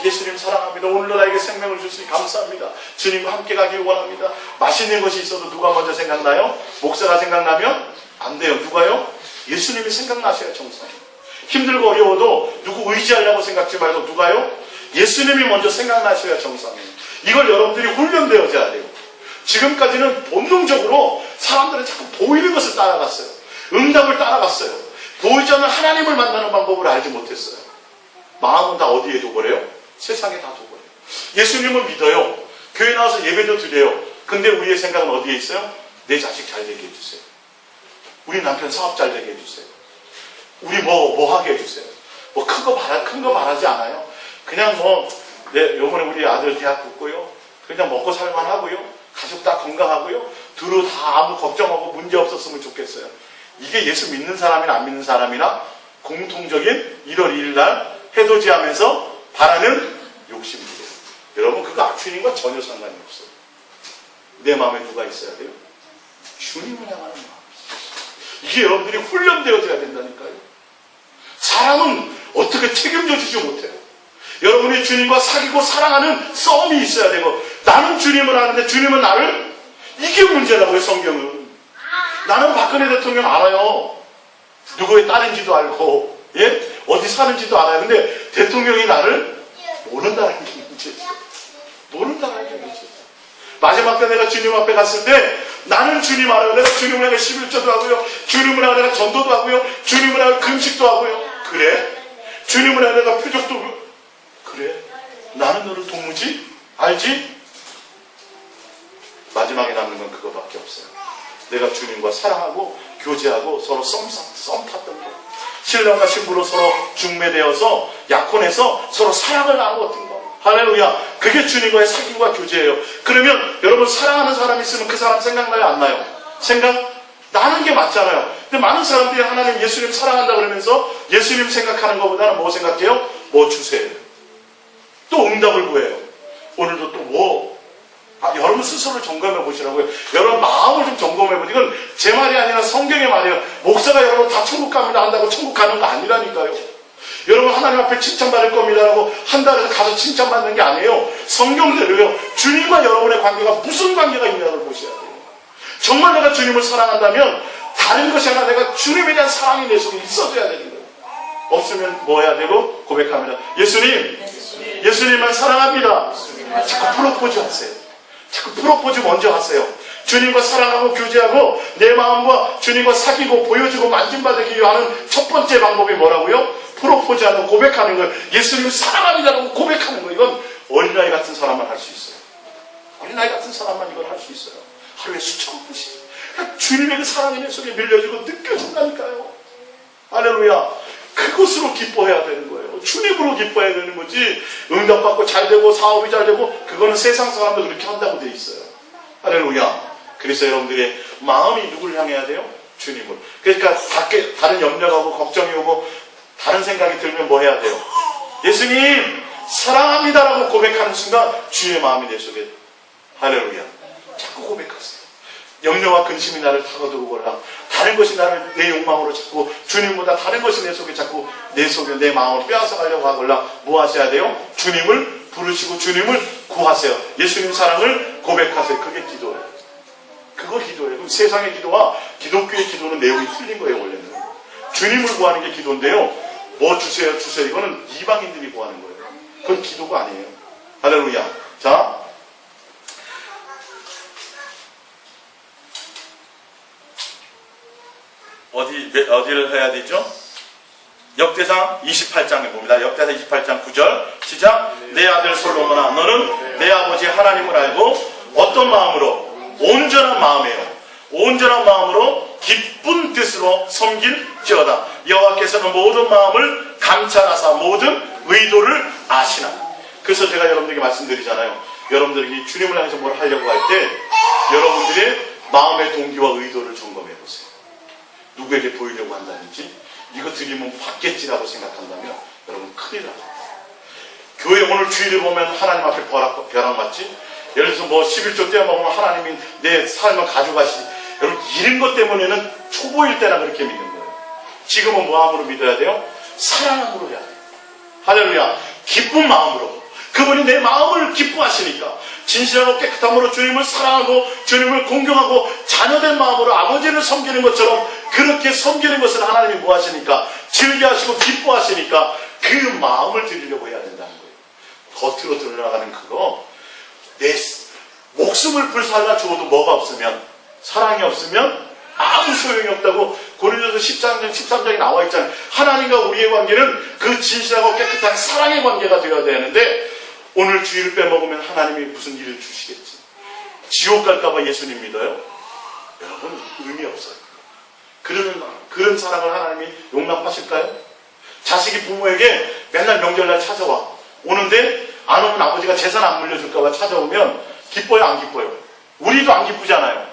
예수님 사랑합니다. 오늘도 나에게 생명을 주시니 감사합니다. 주님과 함께 가길 원합니다. 맛있는 것이 있어도 누가 먼저 생각나요? 목사가 생각나면 안 돼요. 누가요? 예수님이 생각나셔야 정상. 힘들고 어려워도 누구 의지하려고 생각지 말고 누가요? 예수님이 먼저 생각나셔야 정상이에요. 이걸 여러분들이 훈련되어져야 돼요. 지금까지는 본능적으로 사람들은 자꾸 보이는 것을 따라갔어요. 응답을 따라갔어요. 보이지 않는 하나님을 만나는 방법을 알지 못했어요. 마음은 다 어디에 두고래요? 세상에 다 두고래요. 예수님을 믿어요. 교회 나와서 예배도 드려요. 근데 우리의 생각은 어디에 있어요? 내 자식 잘 되게 해주세요. 우리 남편 사업 잘 되게 해주세요. 우리 뭐 하게 해주세요. 뭐 큰 거 바라지 않아요. 그냥 요번에 우리 아들 대학 붙고요. 그냥 먹고 살만 하고요. 가족 다 건강하고요. 두루 다 아무 걱정하고 문제 없었으면 좋겠어요. 이게 예수 믿는 사람이나 안 믿는 사람이나 공통적인 1월 2일 날 해돋이하면서 바라는 욕심이에요. 여러분 그거 악취인과 전혀 상관이 없어요. 내 마음에 누가 있어야 돼요? 주님을 향하는 마음. 이게 여러분들이 훈련되어져야 된다니까요. 사람은 어떻게 책임져 주지 못해요. 여러분이 주님과 사귀고 사랑하는 싸움이 있어야 되고, 나는 주님을 아는데 주님은 나를, 이게 문제라고요. 성경은. 나는 박근혜 대통령 알아요. 누구의 딸인지도 알고, 어디 사는지도 알아요. 근데 대통령이 나를 모른다는 게 문제죠. 모른다는 게 문제죠. 마지막 때 내가 주님 앞에 갔을 때 나는 주님 알아요. 내가 주님을 향해 11조도 하고요. 주님을 향해 내가 전도도 하고요. 주님을 향해 금식도 하고요. 그래? 주님을 향해 내가 표적도 그래? 나는 너를 도무지 알지? 마지막에 남는 건 그거밖에 없어요. 내가 주님과 사랑하고 교제하고 서로 썸 탔던 거. 신랑과 신부로 서로 중매되어서 약혼해서 서로 사랑을 나누었던 거. 할렐루야. 그게 주님과의 사귐과 교제예요. 그러면 여러분 사랑하는 사람이 있으면 그 사람 생각나요? 안 나요? 나는 게 맞잖아요. 근데 많은 사람들이 하나님 예수님 사랑한다 그러면서 예수님 생각하는 것보다는 뭐 생각해요? 뭐 주세요. 또 응답을 구해요. 오늘도 또 여러분 스스로 점검해 보시라고요. 여러분 마음을 좀 점검해 보세요. 이건 제 말이 아니라 성경의 말이에요. 목사가 여러분 다 천국 갑니다 한다고 천국 가는 거 아니라니까요. 여러분 하나님 앞에 칭찬받을 겁니다라고 한다고 해서 가서 칭찬받는 게 아니에요. 성경대로요. 주님과 여러분의 관계가 무슨 관계가 있냐를 보셔야 돼요. 정말 내가 주님을 사랑한다면 다른 것이 아니라 내가 주님에 대한 사랑이 내 속에 있어줘야 되는 거예요. 없으면 뭐 해야 되고 고백합니다. 예수님만 사랑합니다. 자꾸 프로포즈 하세요. 자꾸 프로포즈 먼저 하세요. 주님과 사랑하고 교제하고 내 마음과 주님과 사귀고 보여주고 만짐받기 위한 첫 번째 방법이 뭐라고요? 프로포즈하는 고백하는 거예요. 예수님 사랑합니다라고 고백하는 거예요. 이건 어린아이 같은 사람만 할 수 있어요. 어린아이 같은 사람만 이걸 할 수 있어요. 하루에 수천 번씩. 주님의 그 사랑이 내 속에 밀려지고 느껴진다니까요. 할렐루야. 그것으로 기뻐해야 되는 거예요. 주님으로 기뻐해야 되는 거지. 응답받고 잘 되고 사업이 잘 되고 그거는 세상 사람도 그렇게 한다고 돼 있어요. 할렐루야. 그래서 여러분들의 마음이 누구를 향해야 돼요? 주님을. 그러니까 다른 염려하고 걱정이 오고 다른 생각이 들면 뭐 해야 돼요? 예수님 사랑합니다라고 고백하는 순간 주의 마음이 내 속에 할렐루야. 자꾸 고백하세요. 염려와 근심이 나를 타거들고라. 다른 것이 나를 내 욕망으로 자꾸 주님보다 다른 것이 내 속에 자꾸 내 속에 내 마음을 빼앗아 가려고 하거나 뭐 하셔야 돼요? 주님을 부르시고 주님을 구하세요. 예수님 사랑을 고백하세요. 그게 기도예요. 그거 기도예요. 그럼 세상의 기도와 기독교의 기도는 내용이 틀린 거예요. 원래는 주님을 구하는 게 기도인데요. 뭐 주세요 이거는 이방인들이 구하는 거예요. 그건 기도가 아니에요. 할렐루야. 자, 어디를 해야 되죠? 역대상 28장에 봅니다. 역대상 28장 9절 시작. 내 아들 솔로몬아 너는 내 아버지 하나님을 알고 어떤 마음으로? 온전한 마음이에요. 온전한 마음으로 기쁜 뜻으로 섬길지어다. 여호와께서는 모든 마음을 감찰하사 모든 의도를 아시나. 그래서 제가 여러분들에게 말씀드리잖아요. 여러분들이 주님을 향해서 뭘 하려고 할 때 여러분들의 마음의 동기와 의도를 점검해 보세요. 누구에게 보이려고 한다든지 이거 드리면 받겠지라고 생각한다면 여러분 큰일 나요. 교회 오늘 주일에 보면 하나님 앞에 벼락 맞지? 예를 들어서 뭐 11조 떼어먹으면 하나님이 내 삶을 가져가시지. 여러분 이런 것 때문에는 초보일 때나 그렇게 믿는 거예요. 지금은 뭐함으로 믿어야 돼요? 사랑함으로 해야 돼요. 할렐루야. 기쁜 마음으로. 그분이 내 마음을 기뻐하시니까 진실하고 깨끗함으로 주님을 사랑하고 주님을 공경하고 자녀된 마음으로 아버지를 섬기는 것처럼 그렇게 섬기는 것을 하나님이 뭐 하시니까? 즐겨하시고 기뻐하시니까 그 마음을 드리려고 해야 된다는 거예요. 겉으로 드러나가는 그거, 내 목숨을 불살라 주어도 뭐가 없으면, 사랑이 없으면 아무 소용이 없다고 고린도서 13장에 나와 있잖아요. 하나님과 우리의 관계는 그 진실하고 깨끗한 사랑의 관계가 되어야 되는데, 오늘 주일을 빼먹으면 하나님이 무슨 일을 주시겠지? 지옥 갈까봐 예수님 믿어요? 여러분, 의미 없어요. 그런 사랑을 하나님이 용납하실까요? 자식이 부모에게 맨날 명절날 찾아와. 오는데 안 오면 아버지가 재산 안 물려줄까봐 찾아오면 기뻐요, 안 기뻐요? 우리도 안 기쁘잖아요.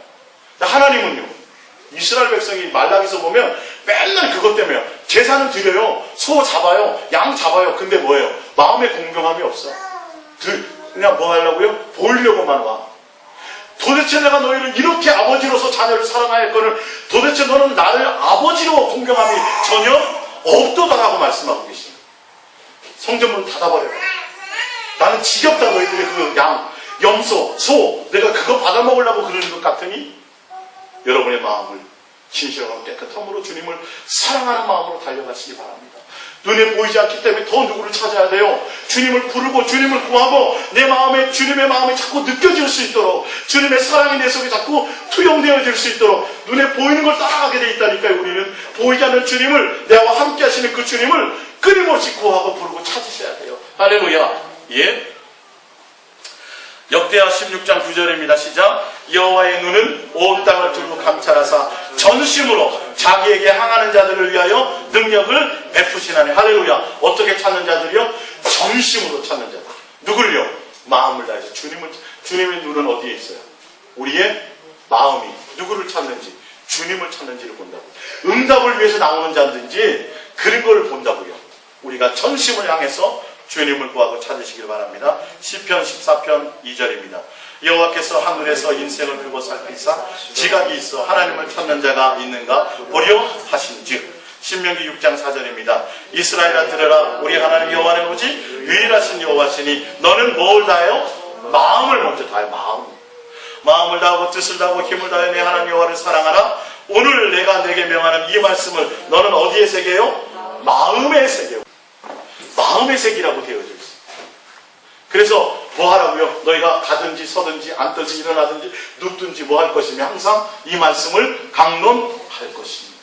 하나님은요, 이스라엘 백성이 말라기서 보면 맨날 그것 때문에 재산은 드려요, 소 잡아요, 양 잡아요. 근데 뭐예요? 마음의 공경함이 없어. 그냥 뭐 하려고요? 보이려고만 와. 도대체 내가 너희를 이렇게 아버지로서 자녀를 사랑할 거를 도대체 너는 나를 아버지로 공경함이 전혀 없도다라고 말씀하고 계십니다. 성전문 닫아버려요. 나는 지겹다. 너희들의 그 양, 염소, 소, 내가 그거 받아먹으려고 그러는 것 같으니 여러분의 마음을 진실하고 깨끗함으로 주님을 사랑하는 마음으로 달려가시기 바랍니다. 눈에 보이지 않기 때문에 더 누구를 찾아야 돼요? 주님을 부르고 주님을 구하고 내 마음에 주님의 마음이 자꾸 느껴질 수 있도록, 주님의 사랑이 내 속에 자꾸 투영되어질 수 있도록 눈에 보이는 걸 따라가게 돼 있다니까요. 우리는 보이지 않는 주님을, 나와 함께 하시는 그 주님을 끊임없이 구하고 부르고 찾으셔야 돼요. 할렐루야. 예. 역대하 16장 9절입니다. 시작. 여호와의 눈은 온 땅을 두루 감찰하사 전심으로 자기에게 향하는 자들을 위하여 능력을 베푸시나니. 할렐루야. 어떻게 찾는 자들이요? 전심으로 찾는 자들. 누굴요? 마음을 다해서. 주님의 눈은 어디에 있어요? 우리의 마음이 누구를 찾는지, 주님을 찾는지를 본다고. 응답을 위해서 나오는 자든지 그런 걸 본다고요. 우리가 전심을 향해서 주님을 구하고 찾으시길 바랍니다. 시편 14편 2절입니다. 여호와께서 하늘에서 인생을 두고 살피사 지각이 있어 하나님을 찾는 자가 있는가 보려 하신즉. 신명기 6장 4절입니다. 이스라엘아 들으라. 우리 하나님 여호와는 오직 유일하신 여호와시니 너는 뭘 다해요? 마음을 먼저 다해. 마음을 다하고 뜻을 다하고 힘을 다해 내 하나님 여호와를 사랑하라. 오늘 내가 내게 명하는 이 말씀을 너는 어디에 새겨요? 마음에 새겨요. 마음의 색이라고 되어져 있어요. 그래서 뭐 하라고요? 너희가 가든지 서든지 앉든지 일어나든지 눕든지 뭐 할 것이며 항상 이 말씀을 강론할 것입니다.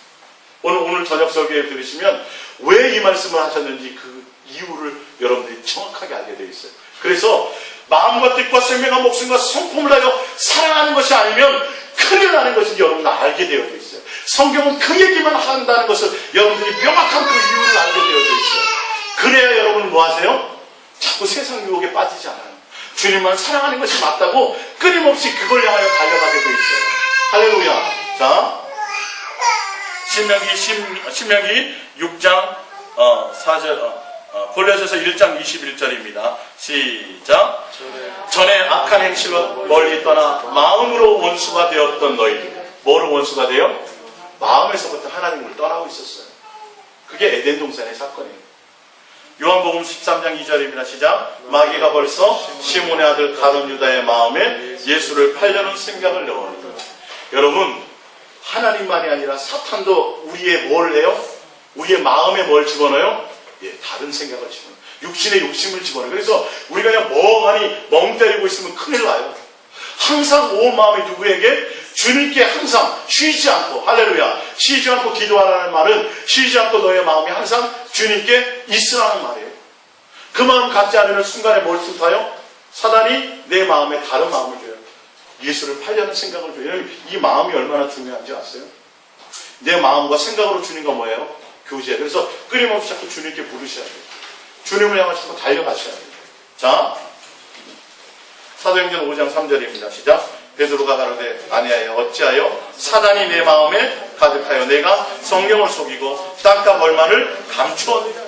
오늘 저녁 설교에 들으시면 왜 이 말씀을 하셨는지 그 이유를 여러분들이 정확하게 알게 되어 있어요. 그래서 마음과 뜻과 생명과 목숨과 성품을 다하여 사랑하는 것이 아니면 큰일 나는 것인지 여러분은 알게 되어져 있어요. 성경은 그 얘기만 한다는 것을 여러분들이 명확한 그 이유를 알게 되어져 있어요. 그래야 여러분은 뭐 하세요? 자꾸 세상 유혹에 빠지지 않아요. 주님만 사랑하는 것이 맞다고 끊임없이 그걸 향하여 달려가게 돼 있어요. 할렐루야. 자, 신명기 6장 4절, 골로새서 1장 21절입니다. 시작. 전에 악한 행실로 멀리 떠나 마음으로 원수가 되었던 너희들. 뭐로 원수가 돼요? 마음에서부터 하나님을 떠나고 있었어요. 그게 에덴 동산의 사건이에요. 요한복음 13장 2절입니다. 시작. 마귀가 벌써 시몬의 아들 가룟 유다의 마음에 예수를 팔려는 생각을 넣어요. 여러분, 하나님만이 아니라 사탄도 우리의 뭘 해요? 우리의 마음에 뭘 집어넣어요? 예, 다른 생각을 집어넣어요. 육신의 욕심을 집어넣어요. 그래서 우리가 그냥 멍하니 멍 때리고 있으면 큰일 나요. 항상 온 마음이 누구에게? 주님께 항상 쉬지 않고, 할렐루야, 쉬지 않고 기도하라는 말은 쉬지 않고 너의 마음이 항상 주님께 있으라는 말이에요. 그 마음 갖지 않으면 순간에 뭘 뜻하요? 사단이 내 마음에 다른 마음을 줘요. 예수를 팔려는 생각을 줘요. 이 마음이 얼마나 중요한지 아세요? 내 마음과 생각으로 주님과 뭐예요? 교제. 그래서 끊임없이 자꾸 주님께 부르셔야 돼요. 주님을 향해 자꾸 달려가셔야 돼요. 자, 사도행전 5장 3절입니다. 시작. 베드로가 가로되 아니하여 어찌하여 사단이 내 마음에 가득하여 내가 성령을 속이고 땅과 벌만을 감추었느냐.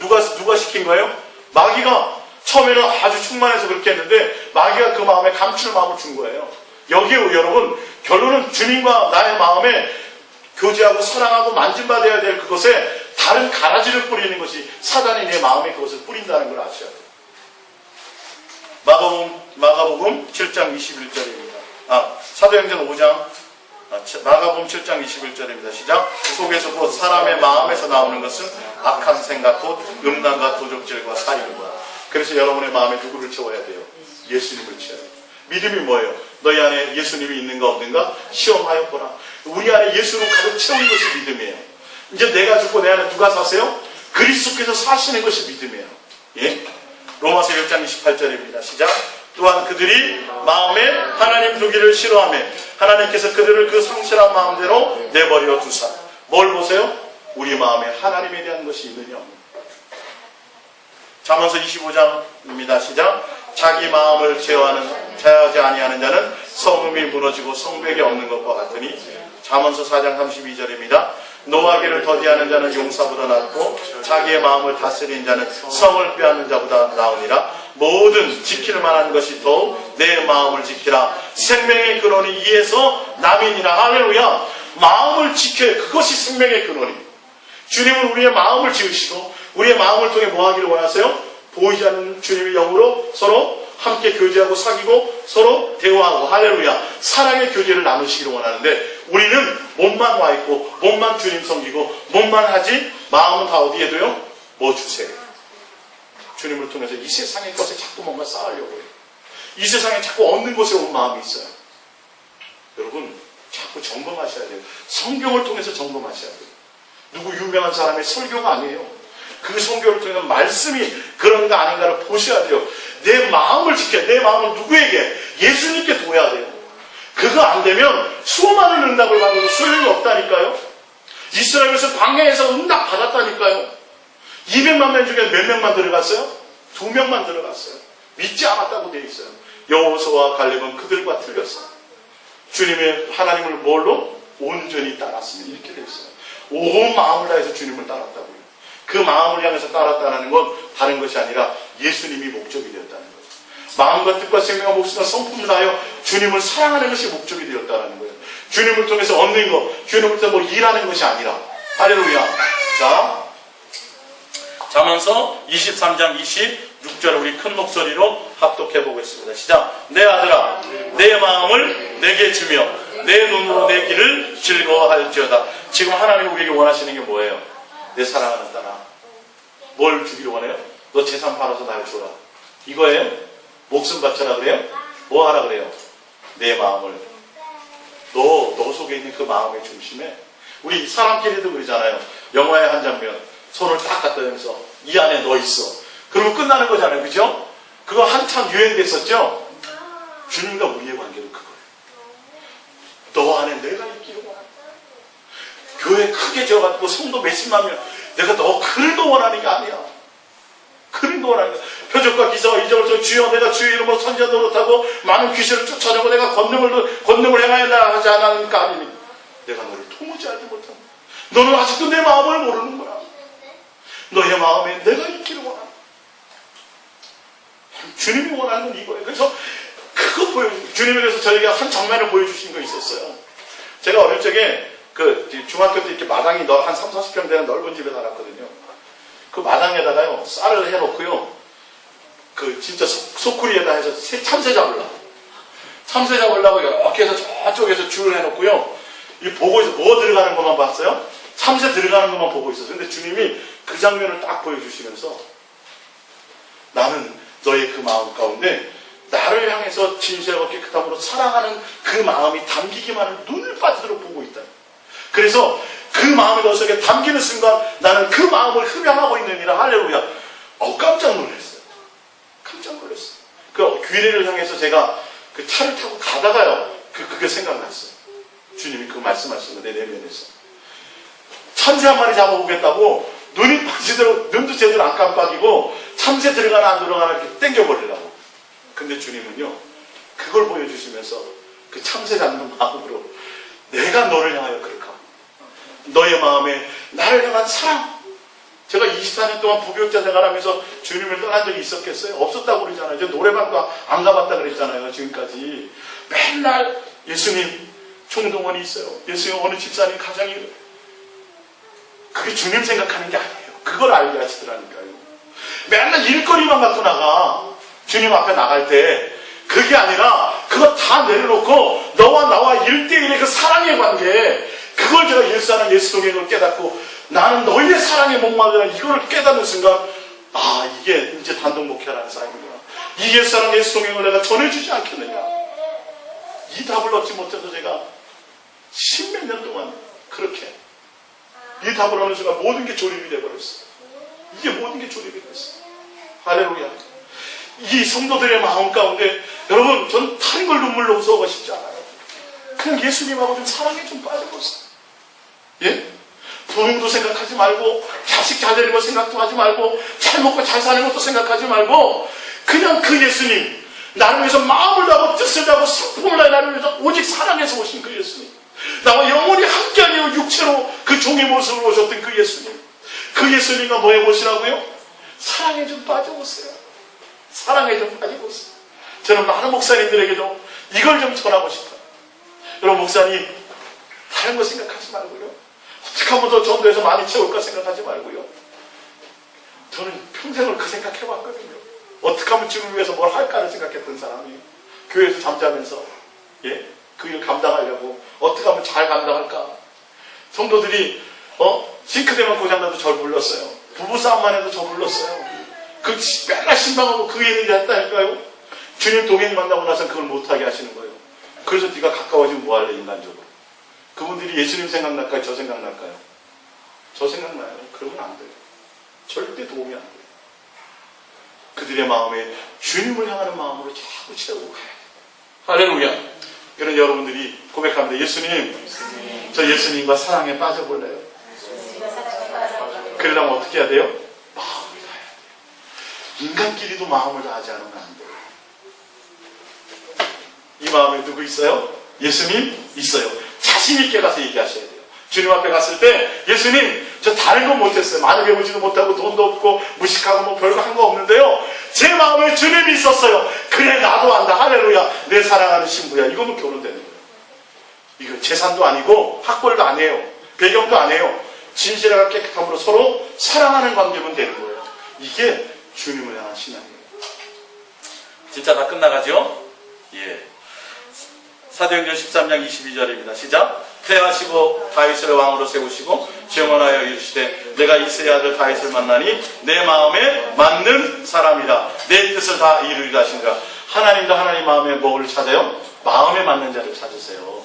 누가 시킨 거예요? 마귀가 처음에는 아주 충만해서 그렇게 했는데 마귀가 그 마음에 감출 마음을 준 거예요. 여기에 여러분 결론은 주님과 나의 마음에 교제하고 사랑하고 만짐받아야 될 그것에 다른 가라지를 뿌리는 것이 사단이 내 마음에 그것을 뿌린다는 걸 아셔야 돼요. 마가복음 7장 21절입니다. 사도행전 5장 마가복음 7장 21절입니다. 시작. 속에서 곧 사람의 마음에서 나오는 것은 악한 생각 곧 음란과 도적질과 살인과. 그래서 여러분의 마음에 누구를 채워야 돼요? 예수님을 채워야 돼요. 믿음이 뭐예요? 너희 안에 예수님이 있는가 없는가 시험하여 보라. 우리 안에 예수를 가득 채우는 것이 믿음이에요. 이제 내가 죽고 내 안에 누가 사세요? 그리스도께서 사시는 것이 믿음이에요. 예? 로마서 1장 28절입니다. 시작. 또한 그들이 마음에 하나님 두기를 싫어하며 하나님께서 그들을 그 성실한 마음대로 내버려 두사. 뭘 보세요? 우리 마음에 하나님에 대한 것이 있느냐. 잠언서 25장입니다. 시작. 자기 마음을 제어하지 아니하는 자는 성음이 무너지고 성벽이 없는 것과 같으니. 잠언서 4장 32절입니다. 노하기를 더디하는 자는 용사보다 낫고 자기의 마음을 다스리는 자는 성을 빼앗는 자보다 나으니라. 모든 지킬 만한 것이 더욱 내 마음을 지키라. 생명의 근원이 이에서 남이니라. 할렐루야. 마음을 지켜야 그것이 생명의 근원이. 주님은 우리의 마음을 지으시고 우리의 마음을 통해 뭐 하기를 원하세요? 보이지 않는 주님의 영으로 서로 함께 교제하고 사귀고 서로 대화하고 할렐루야 사랑의 교제를 나누시기를 원하는데 우리는 몸만 와 있고 몸만 주님 섬기고 몸만 하지 마음은 다 어디에 둬요? 뭐 주세요? 주님을 통해서 이 세상의 것에 자꾸 뭔가 쌓으려고 해요. 이 세상에 자꾸 얻는 것에 온 마음이 있어요. 여러분 자꾸 점검하셔야 돼요. 성경을 통해서 점검하셔야 돼요. 누구 유명한 사람의 설교가 아니에요. 그 성경을 통해서 말씀이 그런가 아닌가를 보셔야 돼요. 내 마음을 지켜야 돼요. 내 마음을 누구에게? 예수님께 둬야 돼요. 그거 안 되면 수많은 응답을 받아도 소용이 없다니까요. 이스라엘에서 광야에서 응답 받았다니까요. 200만 명 중에 몇 명만 들어갔어요? 2명만 들어갔어요. 믿지 않았다고 되어 있어요. 여호수아와 갈렙은 그들과 틀렸어요. 주님의 하나님을 뭘로? 온전히 따랐습니다. 이렇게 되어 있어요. 온 마음을 다해서 주님을 따랐다고요. 그 마음을 향해서 따랐다는 건 다른 것이 아니라 예수님이 목적이 되었다는 거예요. 마음과 뜻과 생명과 목숨과 성품을 다하여 주님을 사랑하는 것이 목적이 되었다는 거예요. 주님을 통해서 얻는 것, 주님을 통해서 뭐 일하는 것이 아니라. 할렐루야. 자, 잠언서 23장 26절 우리 큰 목소리로 합독해 보겠습니다. 시작. 내 아들아, 내 마음을 내게 주며 내 눈으로 내 길을 즐거워할지어다. 지금 하나님 우리에게 원하시는 게 뭐예요? 내 사랑하는 딸아, 뭘 주기를 원해요? 너 재산 팔아서 날 줘라. 이거예요? 목숨 바쳐라 그래요? 뭐 하라 그래요? 내 마음을. 너 속에 있는 그 마음의 중심에. 우리 사람끼리도 그러잖아요. 영화의 한 장면 손을 딱 갖다 대면서 이 안에 너 있어. 그러고 끝나는 거잖아요. 그죠? 그거 한참 유행됐었죠? 주님과 우리의 관계도 그거예요. 너 안에 내가 있기를 원한다. 교회 크게 지어가지고 성도 몇십만 명, 내가 너 그를도 원하는 게 아니야. 그를도 원하는 게 아니야. 표적과 기사와 이적을 통해 주여 내가 주의 이름으로 선지자 노릇하고 많은 귀신을 쫓아내고 내가 권능을 행하여야 하지 않으니까 아니니 내가 너를 도무지 알지 못한다. 너는 아직도 내 마음을 모르는구나. 너의 마음에 내가 있기를 원한다. 주님이 원하는 건 이거예요. 그래서 그거 주님이 그래서 저에게 한 장면을 보여주신 거 있었어요. 제가 어릴 적에 중학교 때 이렇게 마당이 한 3, 40평 되는 넓은 집에 살았거든요. 그 마당에다가요, 쌀을 해놓고요, 진짜 소쿠리에다 해서 참새 잡으려고. 참새 잡으려고 이렇게 해서 저쪽에서 줄을 해놓고요, 보고 있어. 뭐 들어가는 것만 봤어요? 참새 들어가는 것만 보고 있었어요. 근데 주님이 그 장면을 딱 보여주시면서 나는 너의 그 마음 가운데 나를 향해서 진실하고 깨끗함으로 사랑하는 그 마음이 담기기만 한 눈을 빠지도록 보고 있다. 그래서 그 마음이 너 속에 담기는 순간 나는 그 마음을 흡양하고 있느니라. 할렐루야. 깜짝 놀랐어요. 깜짝 놀랐어요. 그 귀리를 향해서 제가 그 차를 타고 가다가요. 그게 생각났어요. 주님이 그 말씀하시는 내 내면에서. 참새 한 마리 잡아보겠다고 눈이 빠지도록 눈도 제대로 안 깜빡이고 참새 들어가나 안 들어가나 이렇게 땡겨버리려고. 근데 주님은요. 그걸 보여주시면서 그 참새 잡는 마음으로 내가 너를 향하여 그럴까? 너의 마음에 나를 향한 사랑. 제가 24년 동안 부교육자 생활하면서 주님을 떠난 적이 있었겠어요? 없었다고 그러잖아요. 저 노래방도 안 가봤다 그랬잖아요. 지금까지. 맨날 예수님 총동원이 있어요. 예수님 어느 집사님 가정이. 그게 주님 생각하는 게 아니에요. 그걸 알게 하시더라니까요. 맨날 일거리만 갖고 나가. 주님 앞에 나갈 때. 그게 아니라 그거 다 내려놓고 너와 나와 1대1의 그 사랑의 관계, 그걸 제가 예수 사랑 예수 동행을 깨닫고 나는 너희의 사랑에 목마르다 이걸 깨닫는 순간 이게 이제 단독 목회라는 삶이구나. 이 예수 사랑 예수 동행을 내가 전해주지 않겠느냐. 이 답을 얻지 못해서 제가 십몇 년 동안 그렇게 이 답을 얻는 순간 모든 게 조립이 되어버렸어요. 이게 모든 게 조립이 됐어요. 할렐루야. 이 성도들의 마음 가운데 여러분 전 다른 걸 눈물로 웃어가고 싶지 않아요. 그냥 예수님하고 좀 사랑에 좀 빠져보세요. 예? 부흥도 생각하지 말고 자식 잘 되는 거 생각도 하지 말고 잘 먹고 잘 사는 것도 생각하지 말고 그냥 그 예수님 나를 위해서 마음을 다하고 뜻을 다하고 성품을 다해 나를 위해서 오직 사랑해서 오신 그 예수님, 나와 영원히 함께하며 육체로 그 종의 모습으로 오셨던 그 예수님, 그 예수님과 뭐 해보시라고요? 사랑에 좀 빠져보세요. 사랑에 좀 빠져보세요. 저는 많은 목사님들에게도 이걸 좀 전하고 싶어요. 여러분 목사님 다른 거 생각하지 말고요, 어떻게 하면 더 전도해서 많이 채울까 생각하지 말고요, 저는 평생을 그 생각해봤거든요. 어떻게 하면 주님을 위해서 뭘 할까를 생각했던 사람이에요. 교회에서 잠자면서 그 일 감당하려고 어떻게 하면 잘 감당할까. 성도들이 싱크대만 고장나도 절 불렀어요. 부부싸움만 해도 저 불렀어요. 그 맨날 신방하고 그 얘기 했다니까요. 주님 동행 만나고 나서 그걸 못하게 하시는 거예요. 그래서 네가 가까워지면 뭐할래 인간적으로. 그분들이 예수님 생각날까요? 저 생각날까요? 저 생각나요. 그러면 안 돼요. 절대 도움이 안 돼요. 그들의 마음에 주님을 향하는 마음으로 자꾸 채우고 가요. 할렐루야. 그런 여러분들이 고백합니다. 예수님, 저 예수님과 사랑에 빠져볼래요. 그러려면 어떻게 해야 돼요? 마음을 다해야 돼요. 인간끼리도 마음을 다하지 않으면 안 돼요. 이 마음에 누구 있어요? 예수님 있어요. 자신 있게 가서 얘기하셔야 돼요. 주님 앞에 갔을 때 예수님 저 다른 건 못했어요. 많이 배우지도 못하고 돈도 없고 무식하고 뭐 별거 한 거 없는데요, 제 마음에 주님이 있었어요. 그래 나도 안다. 할렐루야. 내 사랑하는 신부야. 이거면 결혼되는 거예요. 이거 재산도 아니고 학벌도 아니에요. 배경도 아니에요. 진실하고 깨끗함으로 서로 사랑하는 관계면 되는 거예요. 이게 주님을 향한 신앙이에요. 진짜 다 끝나가죠? 예. 사도행전 13장 22절입니다. 시작. 패하시고 다윗을 왕으로 세우시고 증언하여 이르시되 내가 이새의 아들 다윗을 만나니 내 마음에 맞는 사람이라 내 뜻을 다 이루리라 하신가. 하나님도 하나님 마음에 뭐를 찾아요? 마음에 맞는 자를 찾으세요.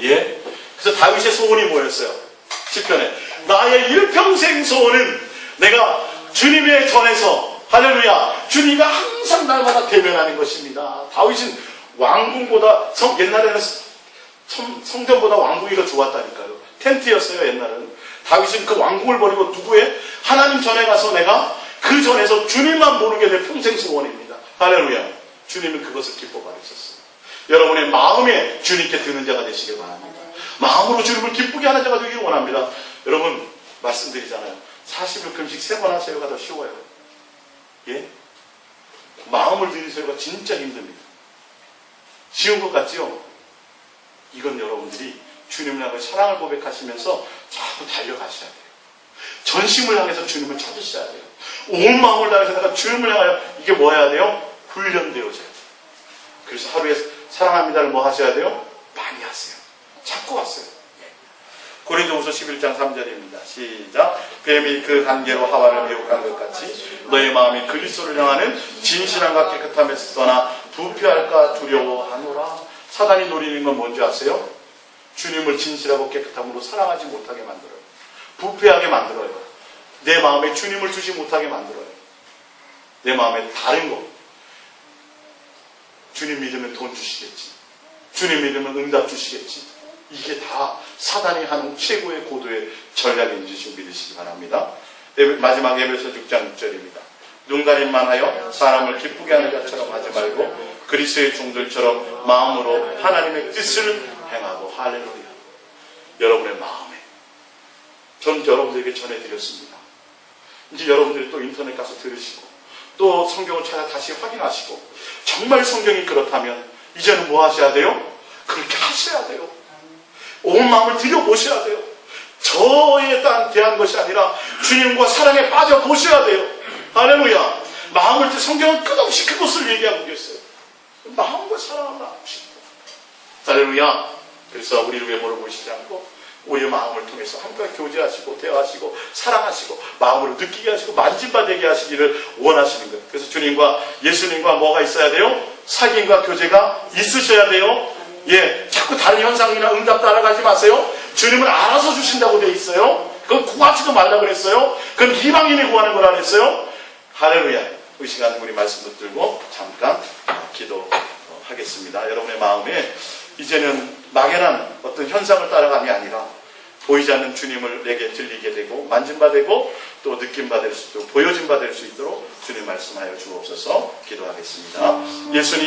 예. 그래서 다윗의 소원이 뭐였어요? 시편에 나의 일평생 소원은 내가 주님의 전에서 할렐루야 주님과 항상 날마다 대면하는 것입니다. 다윗은 왕궁보다 옛날에는 성전보다 왕궁이 더 좋았다니까요. 텐트였어요. 옛날에는. 다윗은 그 왕궁을 버리고 누구의? 하나님 전에 가서 내가 그 전에서 주님만 보는 게 내 평생 소원입니다. 할렐루야. 주님은 그것을 기뻐 받으셨어요. 여러분의 마음에 주님께 드는 자가 되시길 바랍니다. 마음으로 주님을 기쁘게 하는 자가 되기를 원합니다. 여러분 말씀드리잖아요. 40일 금식 3번 하세요가 더 쉬워요. 예? 마음을 들이세요가 진짜 힘듭니다. 쉬운 것 같지요? 이건 여러분들이 주님을 향해 사랑을 고백하시면서 자꾸 달려가셔야 돼요. 전심을 향해서 주님을 찾으셔야 돼요. 온 마음을 다해서 내가 주님을 향하여 이게 뭐 해야 돼요? 훈련되어져야 돼요. 그래서 하루에 사랑합니다를 뭐 하셔야 돼요? 많이 하세요. 자꾸 하세요. 고린도후서 11장 3절입니다. 시작. 뱀이 그 관계로 하와를 유혹한 것 같이 너의 마음이 그리스도를 향하는 진실함과 깨끗함에서 떠나 부패할까 두려워하노라. 사단이 노리는 건 뭔지 아세요? 주님을 진실하고 깨끗함으로 사랑하지 못하게 만들어요. 부패하게 만들어요. 내 마음에 주님을 두지 못하게 만들어요. 내 마음에 다른 거. 주님 믿으면 돈 주시겠지. 주님 믿으면 응답 주시겠지. 이게 다 사단이 하는 최고의 고도의 전략인지 좀 믿으시기 바랍니다. 마지막 에베소 6장 6절입니다. 눈가림만 하여 사람을 기쁘게 하는 자처럼 하지 말고 그리스도의 종들처럼 마음으로 하나님의 뜻을 행하고. 할렐루야. 여러분의 마음에 전 여러분들에게 전해드렸습니다. 이제 여러분들이 또 인터넷 가서 들으시고 또 성경을 찾아 다시 확인하시고 정말 성경이 그렇다면 이제는 뭐 하셔야 돼요? 그렇게 하셔야 돼요. 온 마음을 들여보셔야 돼요. 저에 대한 것이 아니라 주님과 사랑에 빠져보셔야 돼요. 할렐루야. 마음을 성경은 끝없이 그것을 얘기하고 계세요. 마음과 사랑을 나누십니다. 할렐루야. 그래서 우리를 외모로 보시지 않고 우리의 마음을 통해서 함께 교제하시고 대화하시고 사랑하시고 마음으로 느끼게 하시고 만진바되게 하시기를 원하시는 거예요. 그래서 주님과 예수님과 뭐가 있어야 돼요? 사귐과 교제가 있으셔야 돼요. 예, 자꾸 다른 현상이나 응답 따라가지 마세요. 주님은 알아서 주신다고 돼 있어요. 그건 구하지도 말라고 그랬어요. 그건 이방인이 구하는 거라 그랬어요. 할렐루야. 이 시간 우리 말씀 붙들고 잠깐 기도하겠습니다. 여러분의 마음에 이제는 막연한 어떤 현상을 따라감이 아니라 보이지 않는 주님을 내게 들리게 되고 만진바되고 또 느낌받을 수 있도록 보여진바될 수 있도록 주님 말씀하여 주옵소서. 기도하겠습니다. 예수님